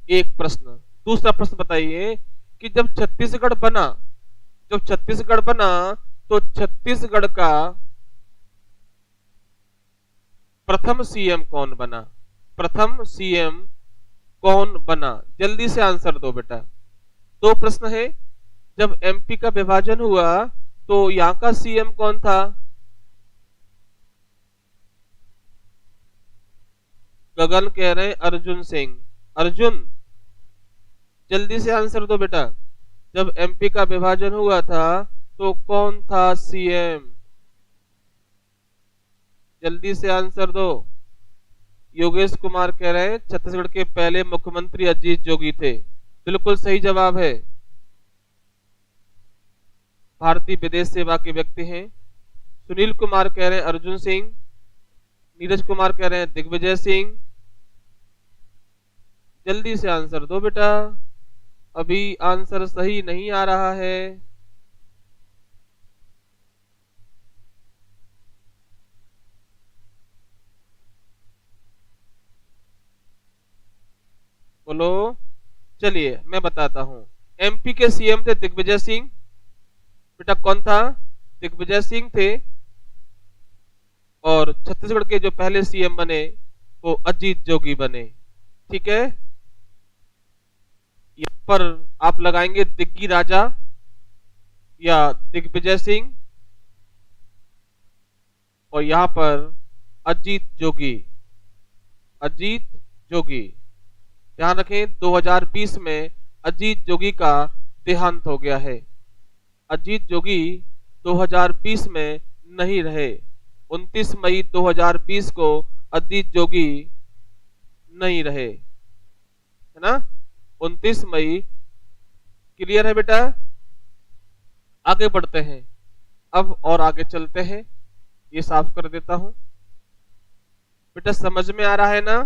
एक प्रश्न। दूसरा प्रश्न बताइए कि जब छत्तीसगढ़ बना तो छत्तीसगढ़ का प्रथम सीएम कौन बना? प्रथम सीएम कौन बना? जल्दी से आंसर दो बेटा। 2 प्रश्न है। जब एमपी का विभाजन हुआ तो यहां का सीएम कौन था? गगन कह रहे हैं अर्जुन सिंह। अर्जुन जल्दी से आंसर दो बेटा। जब एमपी का विभाजन हुआ था तो कौन था सीएम? जल्दी से आंसर दो। योगेश कुमार कह रहे हैं छत्तीसगढ़ के पहले मुख्यमंत्री अजीत जोगी थे। बिल्कुल सही जवाब है। भारतीय विदेश सेवा के व्यक्ति हैं। सुनील कुमार कह रहे हैं अर्जुन सिंह। नीरज कुमार कह रहे हैं दिग्विजय सिंह। जल्दी से आंसर दो बेटा, अभी आंसर सही नहीं आ रहा है। बोलो। चलिए मैं बताता हूं। एमपी के सीएम थे दिग्विजय सिंह। बेटा कौन था? दिग्विजय सिंह थे। और छत्तीसगढ़ के जो पहले सीएम बने वो अजीत जोगी बने। ठीक है, यहां पर आप लगाएंगे दिग्गी राजा या दिग्विजय सिंह, और यहां पर अजीत जोगी। अजीत जोगी ध्यान रखें 2020 में अजीत जोगी का देहांत हो गया है। अजीत जोगी 2020 में नहीं रहे। 29 मई 2020 को अजीत जोगी नहीं रहे, है ना? 29 मई। क्लियर है बेटा? आगे बढ़ते हैं। अब और आगे चलते हैं। ये साफ कर देता हूं। बेटा समझ में आ रहा है ना?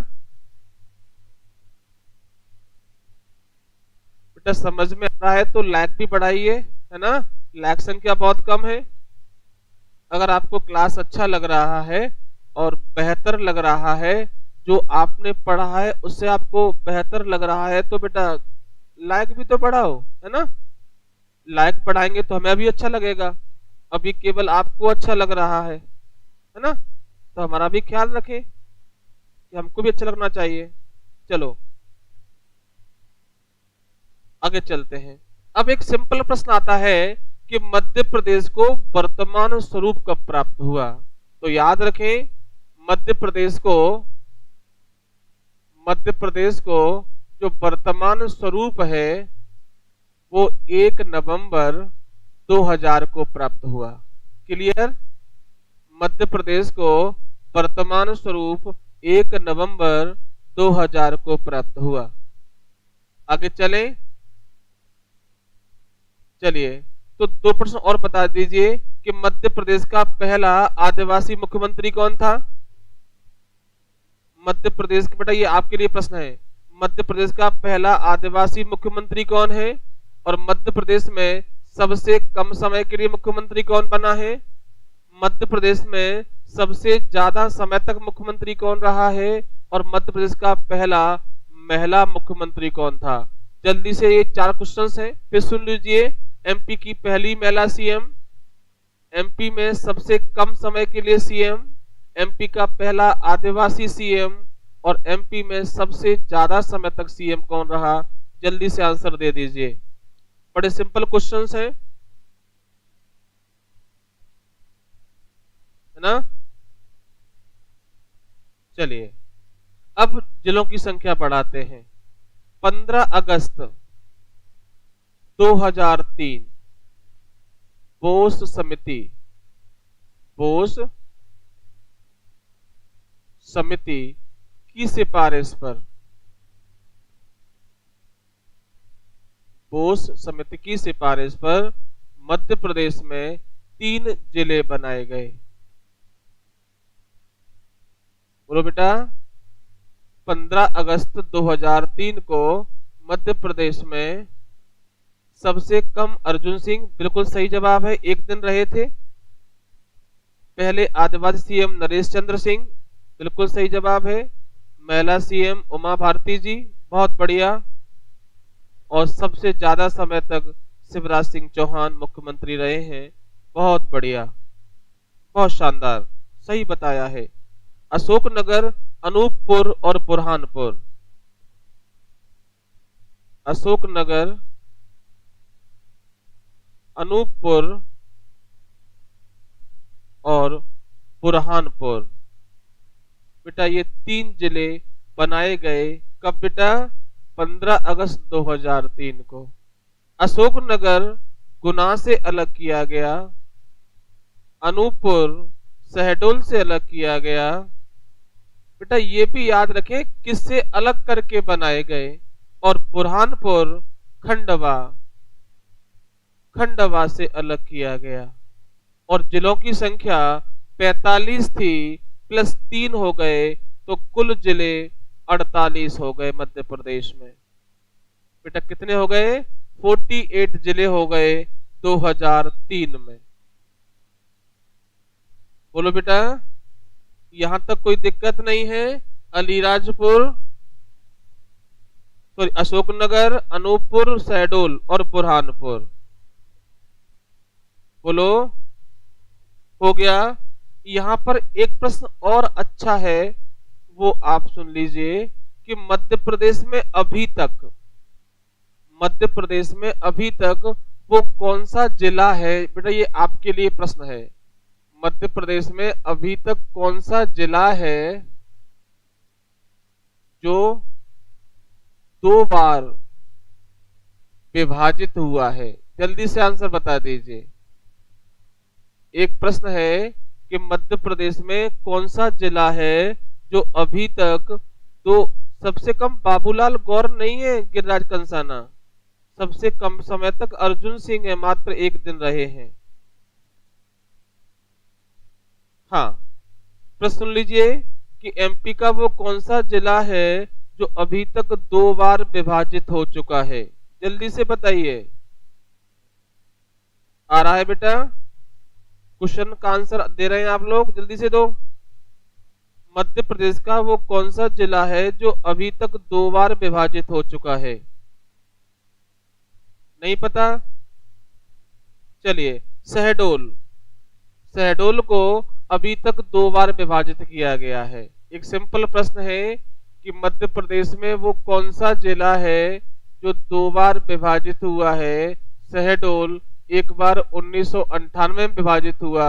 बेटा समझ में आ रहा है तो लाइक भी बढ़ाइए, है ना? लाइक संख्या बहुत कम है। अगर आपको क्लास अच्छा लग रहा है और बेहतर लग रहा है, जो आपने पढ़ा है उससे आपको बेहतर लग रहा है, तो बेटा लाइक भी तो बढ़ाओ, है ना? लाइक बढ़ाएंगे तो हमें भी अच्छा लगेगा। अभी केवल आपको अच्छा लग रहा है ना? तो हमारा भी ख्याल रखें कि हमको भी अच्छा लगना चाहिए। चलो आगे चलते हैं। अब एक सिंपल प्रश्न आता है कि मध्य प्रदेश को वर्तमान स्वरूप कब प्राप्त हुआ? तो याद रखें, मध्य प्रदेश को जो वर्तमान स्वरूप है वो 1 नवंबर 2000 को प्राप्त हुआ। क्लियर? मध्य प्रदेश को वर्तमान स्वरूप 1 नवंबर 2000 को प्राप्त हुआ। आगे चलें। चलिए, तो 2 प्रश्न और बता दीजिए कि मध्य प्रदेश का पहला आदिवासी मुख्यमंत्री कौन था? मध्य प्रदेश के, बेटा ये आपके लिए प्रश्न है, मध्य प्रदेश का पहला आदिवासी मुख्यमंत्री कौन है? और मध्य प्रदेश में सबसे कम समय के लिए मुख्यमंत्री कौन बना है? मध्य प्रदेश में सबसे ज्यादा समय तक मुख्यमंत्री कौन रहा है? और मध्य प्रदेश का पहला महिला मुख्यमंत्री कौन था? जल्दी से ये 4 क्वेश्चंस हैं, फिर सुन लीजिए। एमपी की पहली महिला सीएम, एमपी में सबसे कम समय के लिए सीएम, एमपी का पहला आदिवासी सीएम, और एमपी में सबसे ज्यादा समय तक सीएम कौन रहा? जल्दी से आंसर दे दीजिए। बड़े सिंपल क्वेश्चंस हैं, है ना? चलिए, अब जिलों की संख्या बढ़ाते हैं। 15 अगस्त 2003 बोस समिति की सिफारिश पर, बोस समिति की सिफारिश पर मध्य प्रदेश में 3 जिले बनाए गए। बोलो बेटा। 15 अगस्त 2003 को मध्य प्रदेश में सबसे कम अर्जुन सिंह, बिल्कुल सही जवाब है, 1 दिन रहे थे। पहले आदिवासी सीएम नरेश चंद्र सिंह, बिल्कुल सही जवाब है। महिला सीएम उमा भारती जी, बहुत बढ़िया। और सबसे ज्यादा समय तक शिवराज सिंह चौहान मुख्यमंत्री रहे हैं, बहुत बढ़िया, बहुत शानदार, सही बताया है। अशोकनगर, अनूपपुर और बुरहानपुर, अशोकनगर, अनूपपुर और बुरहानपुर, बेटा ये 3 जिले बनाए गए कब बेटा? 15 अगस्त 2003 को। अशोकनगर गुना से अलग किया गया, अनूपपुर शहडोल से अलग किया गया। बेटा ये भी याद रखें किससे अलग करके बनाए गए, और बुरहानपुर खंडवा से अलग किया गया। और जिलों की संख्या 45 थी, प्लस 3 हो गए, तो कुल जिले 48 हो गए मध्य प्रदेश में। बेटा कितने हो गए? 48 जिले हो गए 2003 में। बोलो बेटा, यहां तक कोई दिक्कत नहीं है? अलीराजपुर, सॉरी अशोकनगर, अनूपपुर, शहडोल और बुरहानपुर, बोलो हो गया। यहां पर एक प्रश्न और अच्छा है, वो आप सुन लीजिए कि मध्य प्रदेश में अभी तक वो कौन सा जिला है? बेटा ये आपके लिए प्रश्न है, मध्य प्रदेश में अभी तक कौन सा जिला है जो 2 बार विभाजित हुआ है? जल्दी से आंसर बता दीजिए। एक प्रश्न है कि मध्य प्रदेश में कौन सा जिला है जो अभी तक सबसे कम बाबूलाल गौर नहीं है, गिरिराज कंसाना, सबसे कम समय तक अर्जुन सिंह है, मात्र 1 दिन रहे हैं। हाँ, प्रश्न सुन लीजिए कि एमपी का वो कौन सा जिला है जो अभी तक 2 बार विभाजित हो चुका है? जल्दी से बताइए। आ रहा है बेटा? क्वेश्चन का आंसर दे रहे हैं आप लोग, जल्दी से दो। मध्य प्रदेश का वो कौन सा जिला है जो अभी तक 2 बार विभाजित हो चुका है? नहीं पता? चलिए, शहडोल को अभी तक 2 बार विभाजित किया गया है। एक सिंपल प्रश्न है कि मध्य प्रदेश में वो कौन सा जिला है जो 2 बार विभाजित हुआ है? शहडोल एक बार 1998 में विभाजित हुआ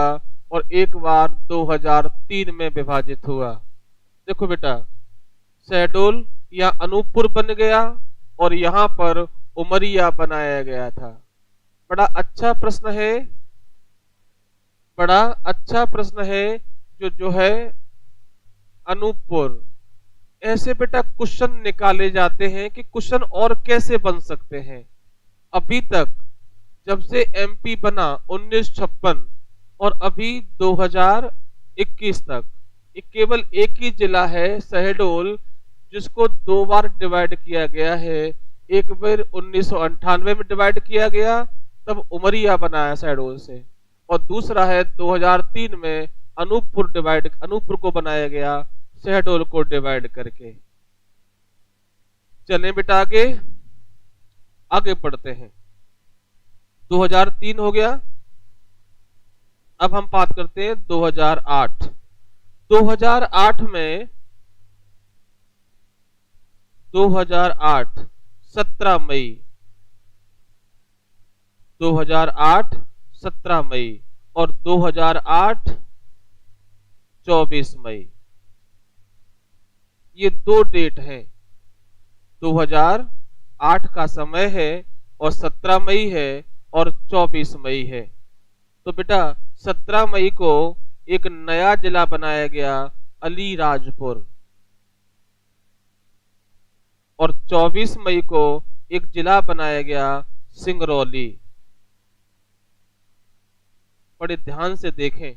और एक बार 2003 में विभाजित हुआ। देखो बेटा, शहडोल या अनूपपुर बन गया और यहां पर उमरिया बनाया गया था। बड़ा अच्छा प्रश्न है, बड़ा अच्छा प्रश्न है जो है अनूपपुर। ऐसे बेटा क्वेश्चन निकाले जाते हैं कि क्वेश्चन और कैसे बन सकते हैं। अभी तक जब से एमपी बना 1956 और अभी 2021 तक एक केवल एक ही जिला है शहडोल, जिसको दो बार डिवाइड किया गया है। एक बार 1998 में डिवाइड किया गया, तब उमरिया बनाया शहडोल से, और दूसरा है 2003 में अनूपपुर को बनाया गया शहडोल को डिवाइड करके। चलें बेटा आगे आगे बढ़ते हैं। 2003 हो गया। अब हम बात करते हैं 2008। 2008 में 2008 17 मई 2008 17 मई और 2008 24 मई, ये दो डेट हैं। 2008 का समय है और 17 मई है और 24 मई है। तो बेटा 17 मई को एक नया जिला बनाया गया अलीराजपुर, और 24 मई को एक जिला बनाया गया सिंगरौली। बड़े ध्यान से देखें,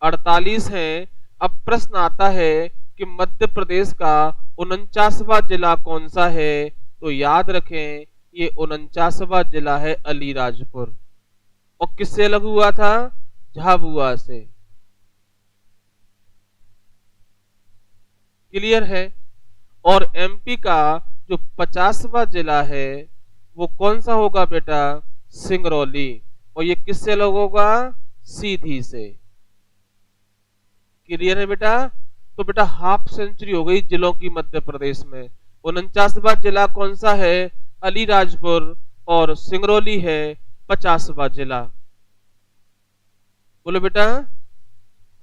48 है। अब प्रश्न आता है कि मध्य प्रदेश का 49वां जिला कौन सा है, तो याद रखें ये 49वां जिला है अलीराजपुर, और किससे अलग हुआ था? झाबुआ से। क्लियर है। और एमपी का जो 50वां जिला है वो कौन सा होगा बेटा? सिंगरौली, और ये किससे अलग होगा? सीधी से। क्लियर है बेटा। तो बेटा हाफ सेंचुरी हो गई जिलों की मध्य प्रदेश में। 49वां जिला कौन सा है? अलीराजपुर, और सिंगरौली है 50वां जिला। बोलो बेटा,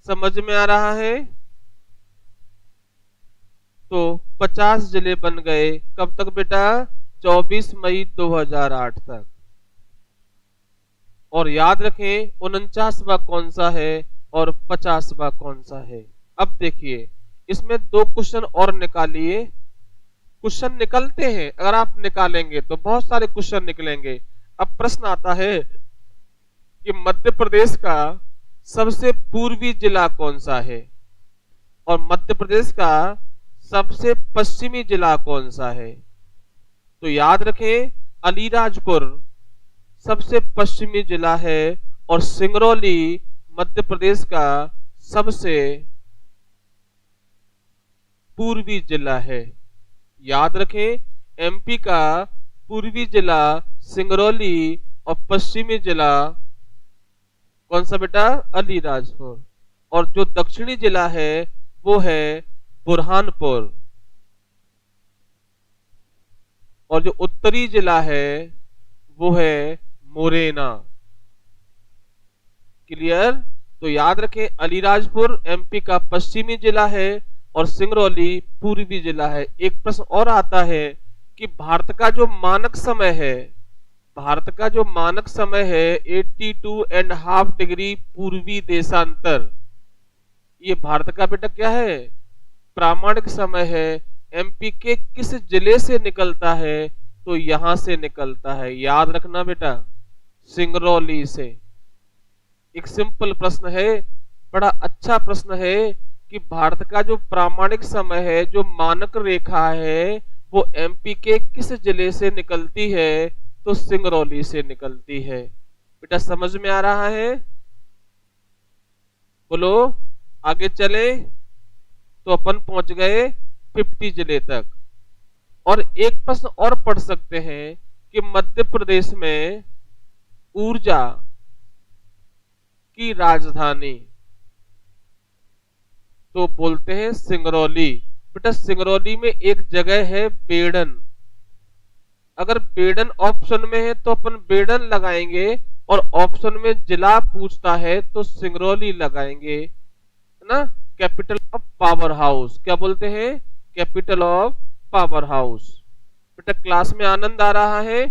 समझ में आ रहा है? तो 50 जिले बन गए। कब तक बेटा? 24 मई 2008 तक। और याद रखें 49वां कौन सा है और 50वां कौन सा है। अब देखिए, इसमें दो क्वेश्चन और निकालिए। क्वेश्चन निकलते हैं, अगर आप निकालेंगे तो बहुत सारे क्वेश्चन निकलेंगे। अब प्रश्न आता है कि मध्य प्रदेश का सबसे पूर्वी जिला कौन सा है और मध्य प्रदेश का सबसे पश्चिमी जिला कौन सा है। तो याद रखें अलीराजपुर सबसे पश्चिमी जिला है और सिंगरौली मध्य प्रदेश का सबसे पूर्वी जिला है। याद रखें एमपी का पूर्वी जिला सिंगरौली और पश्चिमी जिला कौन सा बेटा? अलीराजपुर। और जो दक्षिणी जिला है वो है बुरहानपुर, और जो उत्तरी जिला है वो है मुरैना। क्लियर। तो याद रखें अलीराजपुर एमपी का पश्चिमी जिला है और सिंगरौली पूर्वी जिला है। एक प्रश्न और आता है कि भारत का जो मानक समय है, भारत का जो मानक समय है 82.5 डिग्री पूर्वी देशांतर, ये भारत का बेटा क्या है? प्रामाणिक समय है। एमपी के किस जिले से निकलता है? तो यहां से निकलता है। याद रखना बेटा, सिंगरौली से। एक सिंपल प्रश्न है, बड़ा अच्छा प्रश्न है कि भारत का जो प्रामाणिक समय है, जो मानक रेखा है, वो एमपी के किस जिले से निकलती है? तो सिंगरौली से निकलती है। बेटा समझ में आ रहा है? बोलो, आगे चले। तो अपन पहुंच गए 50 जिले तक। और एक प्रश्न और पढ़ सकते हैं कि मध्य प्रदेश में ऊर्जा की राजधानी तो बोलते हैं सिंगरौली। बेटा सिंगरौली में एक जगह है बेड़न, अगर बेडन ऑप्शन में है तो अपन बेडन लगाएंगे, और ऑप्शन में जिला पूछता है तो सिंगरौली लगाएंगे, है ना। कैपिटल ऑफ पावर हाउस क्या बोलते हैं? Capital of power house. बेटा क्लास में आनंद आ रहा है?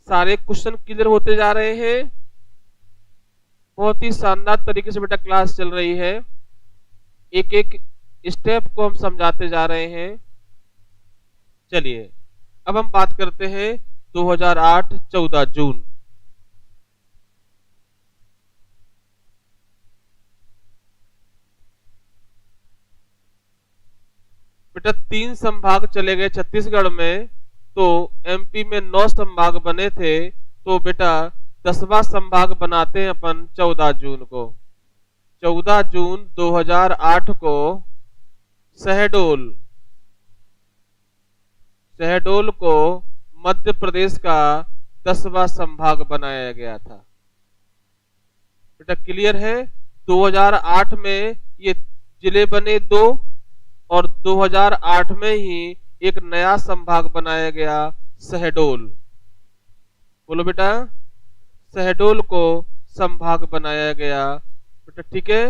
सारे क्वेश्चन क्लियर होते जा रहे हैं? बहुत ही शानदार तरीके से बेटा क्लास चल रही है, एक एक स्टेप को हम समझाते जा रहे हैं। चलिए अब हम बात करते हैं 2008 14 जून। बेटा 3 संभाग चले गए छत्तीसगढ़ में, तो एमपी में 9 संभाग बने थे, तो बेटा 10वां संभाग बनाते हैं अपन 14 जून को। 14 जून 2008 को शहडोल को मध्य प्रदेश का 10वां संभाग बनाया गया था। बेटा क्लियर है? 2008 में ये जिले बने 2, और 2008 में ही एक नया संभाग बनाया गया शहडोल। बोलो बेटा, शहडोल को संभाग बनाया गया। बेटा ठीक है,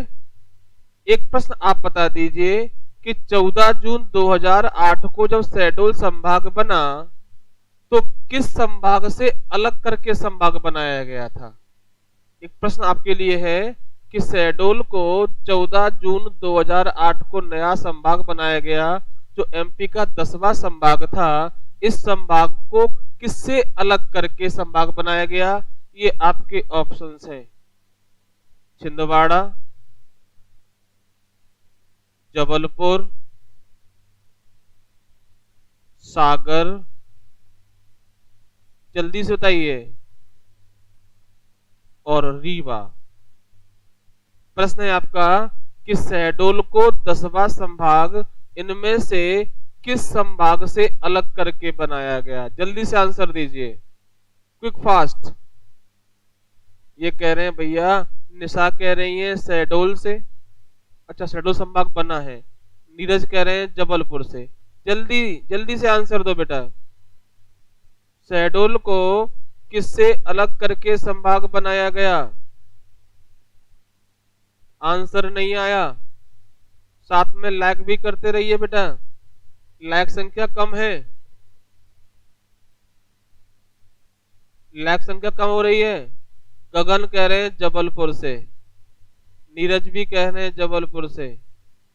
एक प्रश्न आप बता दीजिए कि 14 जून 2008 को जब शहडोल संभाग बना तो किस संभाग से अलग करके संभाग बनाया गया था? एक प्रश्न आपके लिए है कि शहडोल को 14 जून 2008 को नया संभाग बनाया गया, जो एमपी का 10वां संभाग था। इस संभाग को किससे अलग करके संभाग बनाया गया? ये आपके ऑप्शंस हैं। छिंदवाड़ा, जबलपुर, सागर, जल्दी से बताइए, और रीवा। प्रश्न है आपका कि शहडोल को 10वां संभाग इनमें से किस संभाग से अलग करके बनाया गया? जल्दी से आंसर दीजिए, क्विक फास्ट। ये कह रहे हैं भैया, निशा कह रही है शहडोल से। अच्छा, शहडोल संभाग बना है। नीरज कह रहे हैं जबलपुर से। जल्दी जल्दी से आंसर दो बेटा। शहडोल को किससे अलग करके संभाग बनाया गया? आंसर नहीं आया? साथ में लाइक भी करते रहिए बेटा, लाइक संख्या कम है, लाइक संख्या कम हो रही है। गगन कह रहे हैं जबलपुर से, नीरज भी कह रहे हैं जबलपुर से।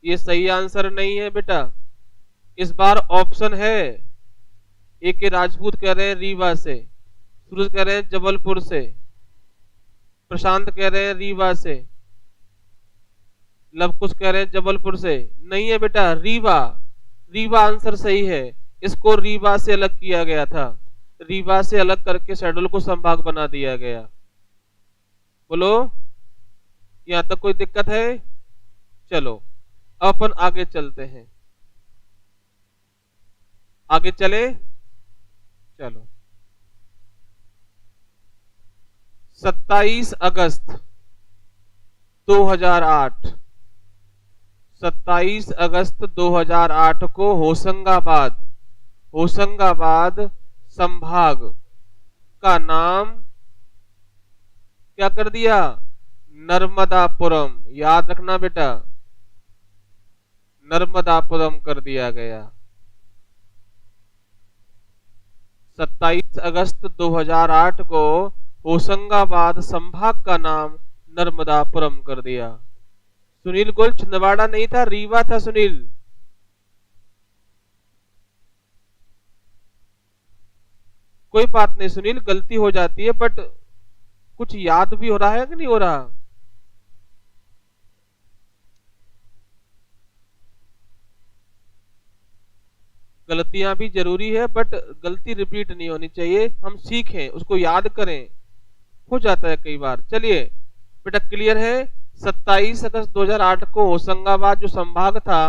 ये सही आंसर नहीं है बेटा। इस बार ऑप्शन है, ए के राजपूत कह रहे हैं रीवा से, सूरज कह रहे हैं जबलपुर से, प्रशांत कह रहे हैं रीवा से, लव कुछ कह रहे हैं जबलपुर से। नहीं है बेटा, रीवा। रीवा आंसर सही है। इसको रीवा से अलग किया गया था, रीवा से अलग करके शहडोल को संभाग बना दिया गया। बोलो, यहां तक कोई दिक्कत है? चलो अपन आगे चलते हैं, आगे चले। चलो 27 अगस्त 2008, 27 अगस्त 2008 को होशंगाबाद संभाग का नाम क्या कर दिया? नर्मदापुरम। याद रखना बेटा, नर्मदापुरम कर दिया गया। 27 अगस्त 2008 को होशंगाबाद संभाग का नाम नर्मदापुरम कर दिया। सुनील गोल छिंदवाड़ा नहीं था, रीवा था सुनील। कोई बात नहीं सुनील, गलती हो जाती है, बट कुछ याद भी हो रहा है कि नहीं हो रहा? गलतियां भी जरूरी है, बट गलती रिपीट नहीं होनी चाहिए। हम सीखें, उसको याद करें, हो जाता है कई बार। चलिए बेटा क्लियर है। 27 अगस्त 2008 को होशंगाबाद जो संभाग था,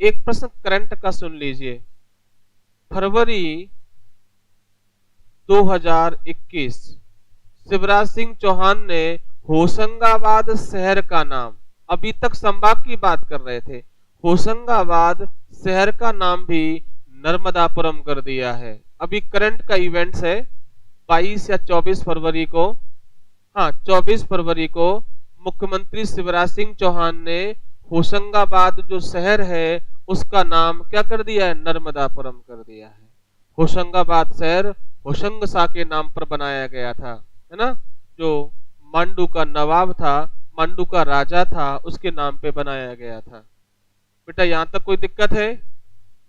एक प्रश्न करंट का सुन लीजिए। फरवरी 2021 शिवराज सिंह चौहान ने होशंगाबाद शहर का नाम, अभी तक संभाग की बात कर रहे थे, होशंगाबाद शहर का नाम भी नर्मदापुरम कर दिया है। अभी करंट का इवेंट्स है 22 या 24 फरवरी को, हाँ 24 फरवरी को मुख्यमंत्री शिवराज सिंह चौहान ने होशंगाबाद जो शहर है उसका नाम क्या कर दिया है, नर्मदापुरम कर दिया है। होशंगाबाद शहर होशंग शाह के नाम पर बनाया गया था, है ना, जो मांडू का नवाब था, मांडू का राजा था, उसके नाम पे बनाया गया था। बेटा यहां तक कोई दिक्कत है?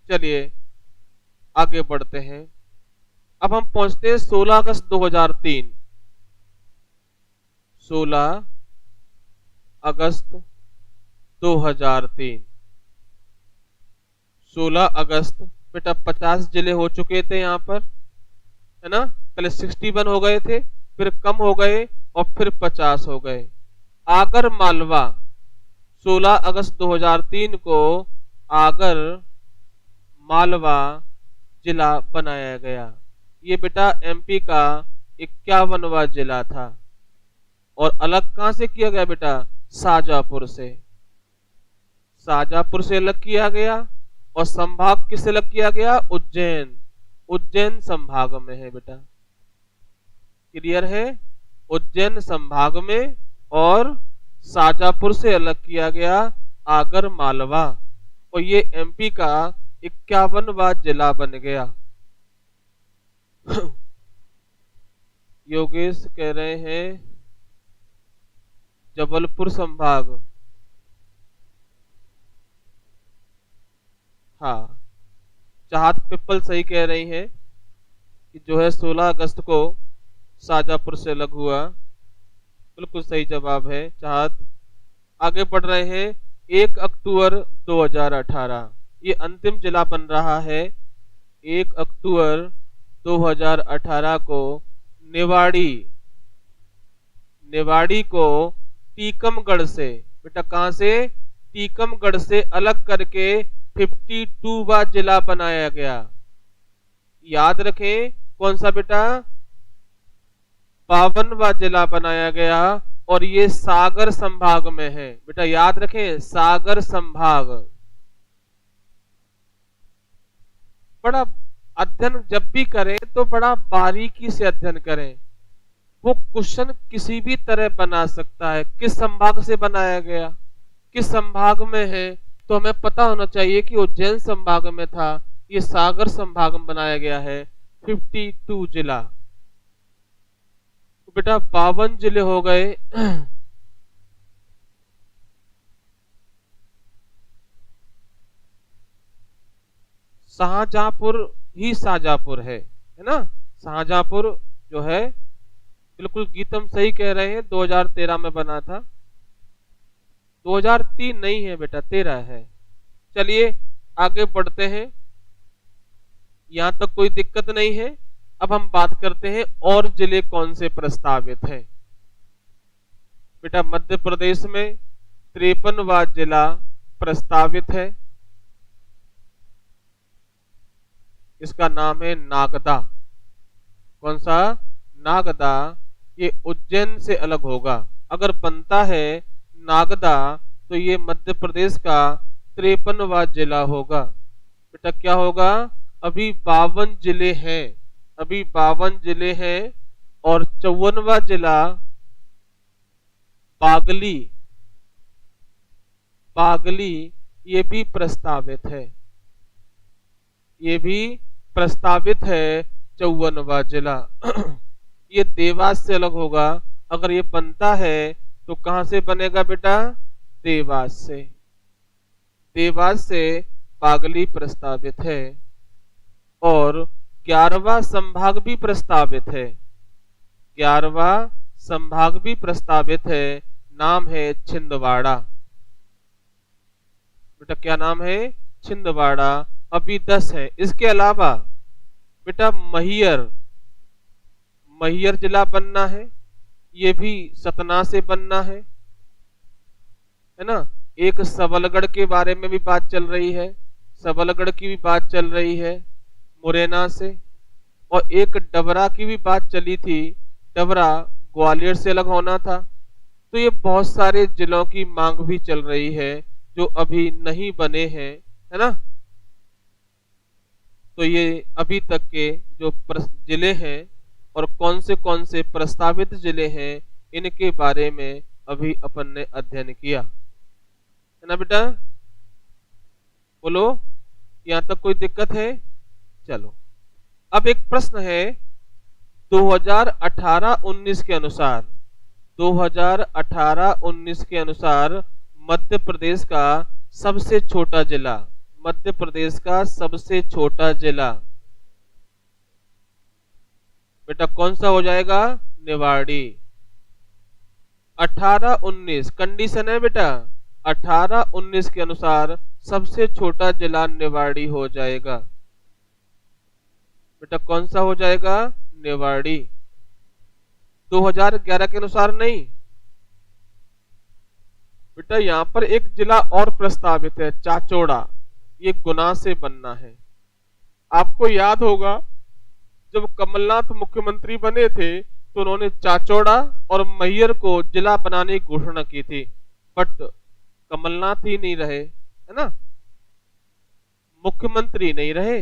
चलिए आगे बढ़ते हैं। अब हम पहुंचते हैं 16 अगस्त 2003। 16 अगस्त 2003। 16 अगस्त बेटा 50 जिले हो चुके थे यहाँ पर, है ना, पहले 61 हो गए थे, फिर कम हो गए और फिर 50 हो गए। आगर मालवा 16 अगस्त 2003 को आगर मालवा जिला बनाया गया। ये बेटा एमपी का 51वां जिला था और अलग कहां से किया गया बेटा, शाजापुर से। शाजापुर से अलग किया गया और संभाग किससे अलग किया गया, उज्जैन। उज्जैन संभाग में है बेटा, क्लियर है, उज्जैन संभाग में, और शाजापुर से अलग किया गया आगर मालवा, और ये एमपी का 51वां जिला बन गया। योगेश कह रहे हैं जबलपुर संभाग, हाँ चाहत पिपल सही कह रही है कि जो है 16 अगस्त को शाजापुर से अलग हुआ, बिल्कुल सही जवाब है चाहत। आगे बढ़ रहे हैं। 1 अक्टूबर 2018 ये अंतिम जिला बन रहा है। 1 अक्टूबर 2018 को नेवाड़ी को टीकमगढ़ से, बेटा कहां से, टीकमगढ़ से अलग करके 52वां जिला बनाया गया। याद रखें कौन सा बेटा, 52वां जिला बनाया गया, और ये सागर संभाग में है बेटा, याद रखें सागर संभाग। बड़ा अध्ययन जब भी करें तो बड़ा बारीकी से अध्ययन करें। वो क्वेश्चन किसी भी तरह बना सकता है, किस संभाग से बनाया गया, किस संभाग में है, तो हमें पता होना चाहिए कि उज्जैन संभाग में था, ये सागर संभाग में बनाया गया है। 52 जिला, तो बेटा 52 जिले हो गए। शाहजहांपुर ही शाहजहांपुर है ना, शाहजहांपुर जो है, बिल्कुल गीतम सही कह रहे हैं, 2013 में बना था। 2003 नहीं है बेटा, 13 है। चलिए आगे बढ़ते हैं, यहां तक कोई दिक्कत नहीं है। अब हम बात करते हैं और जिले कौन से प्रस्तावित हैं। बेटा मध्य प्रदेश में 53वां जिला प्रस्तावित है, इसका नाम है नागदा। कौन सा, नागदा। ये उज्जैन से अलग होगा, अगर बनता है नागदा तो ये मध्य प्रदेश का 53वां जिला होगा। बेटा क्या होगा, अभी 52 जिले हैं, अभी 52 जिले हैं, और 54वां जिला बागली ये भी प्रस्तावित है, ये भी प्रस्तावित है 54वां जिला। ये देवास से अलग होगा, अगर ये बनता है तो कहां से बनेगा बेटा, देवास से। देवास से बागली प्रस्तावित है, और 11वां संभाग भी प्रस्तावित है, 11वां संभाग भी प्रस्तावित है, नाम है छिंदवाड़ा। बेटा क्या नाम है, छिंदवाड़ा। अभी 10 है। इसके अलावा बेटा मैहर जिला बनना है, ये भी सतना से बनना है ना। एक सबलगढ़ के बारे में भी बात चल रही है, सबलगढ़ की भी बात चल रही है मुरैना से, और एक डबरा की भी बात चली थी, डबरा ग्वालियर से अलग होना था। तो ये बहुत सारे जिलों की मांग भी चल रही है जो अभी नहीं बने हैं, है ना। तो ये अभी तक के जो जिले हैं और कौन से प्रस्तावित जिले हैं, इनके बारे में अभी अपन ने अध्ययन किया है ना बेटा। बोलो, यहां तक कोई दिक्कत है? चलो, अब एक प्रश्न है 2018-19 के अनुसार, 2018-19 के अनुसार मध्य प्रदेश का सबसे छोटा जिला, मध्य प्रदेश का सबसे छोटा जिला बेटा कौन सा हो जाएगा? निवाड़ी। 18-19 कंडीशन है बेटा, 18-19 के अनुसार सबसे छोटा जिला निवाड़ी हो जाएगा। बेटा कौन सा हो जाएगा? निवाड़ी। 2011 के अनुसार नहीं बेटा, यहां पर एक जिला और प्रस्तावित है, चाचौड़ा। ये गुना से बनना है। आपको याद होगा जब कमलनाथ मुख्यमंत्री बने थे तो उन्होंने चाचौड़ा और मैहर को जिला बनाने की घोषणा की थी, बट कमलनाथ ही नहीं रहे, है ना, मुख्यमंत्री नहीं रहे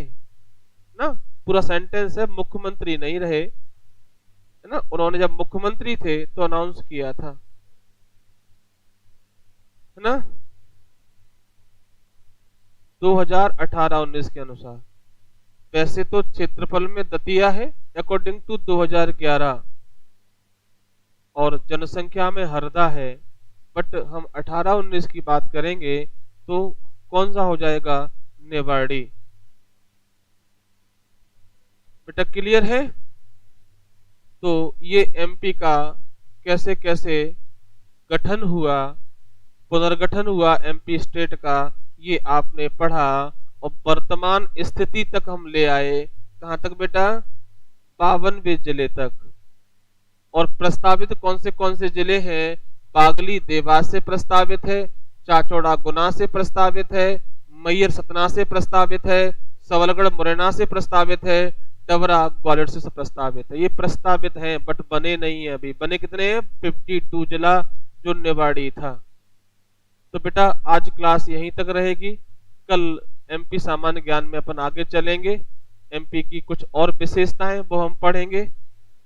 ना, पूरा सेंटेंस है, मुख्यमंत्री नहीं रहे, है ना। उन्होंने जब मुख्यमंत्री थे तो अनाउंस किया था, है ना, 2018-19 के अनुसार। वैसे तो क्षेत्रफल में दतिया है अकॉर्डिंग टू 2011 और जनसंख्या में हरदा है, बट हम 18-19 की बात करेंगे तो कौन सा हो जाएगा? निवाड़ी। बेटा क्लियर है? तो ये एमपी का कैसे कैसे गठन हुआ, पुनर्गठन हुआ एमपी स्टेट का, ये आपने पढ़ा और वर्तमान स्थिति तक हम ले आए। कहां तक बेटा? 52वें जिले तक। और प्रस्तावित कौन से जिले हैं? बागली देवास से प्रस्तावित है, चाचौड़ा गुना से प्रस्तावित है, मैहर सतना से प्रस्तावित है, सबलगढ़ मुरैना से प्रस्तावित है, डबरा ग्वालियर से प्रस्तावित है। ये प्रस्तावित हैं बट बने नहीं है अभी। बने कितने हैं? 52 जिला, जो निवाड़ी था। तो बेटा आज क्लास यहीं तक रहेगी। कल एमपी सामान्य ज्ञान में अपन आगे चलेंगे, एमपी की कुछ और विशेषताएं वो हम पढ़ेंगे।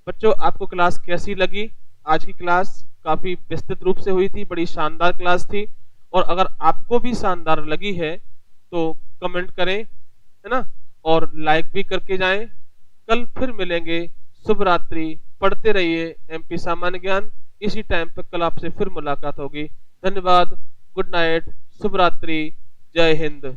बच्चों आपको क्लास कैसी लगी? आज की क्लास काफी विस्तृत रूप से हुई थी, बड़ी शानदार क्लास थी। और अगर आपको भी शानदार लगी है तो कमेंट करें, है ना, और लाइक भी करके जाएं। कल फिर मिलेंगे। शुभ रात्रि। पढ़ते रहिए एमपी सामान्य ज्ञान। इसी टाइम पर कल आपसे फिर मुलाकात होगी। धन्यवाद। Good night. शुभ रात्रि। जय हिंद।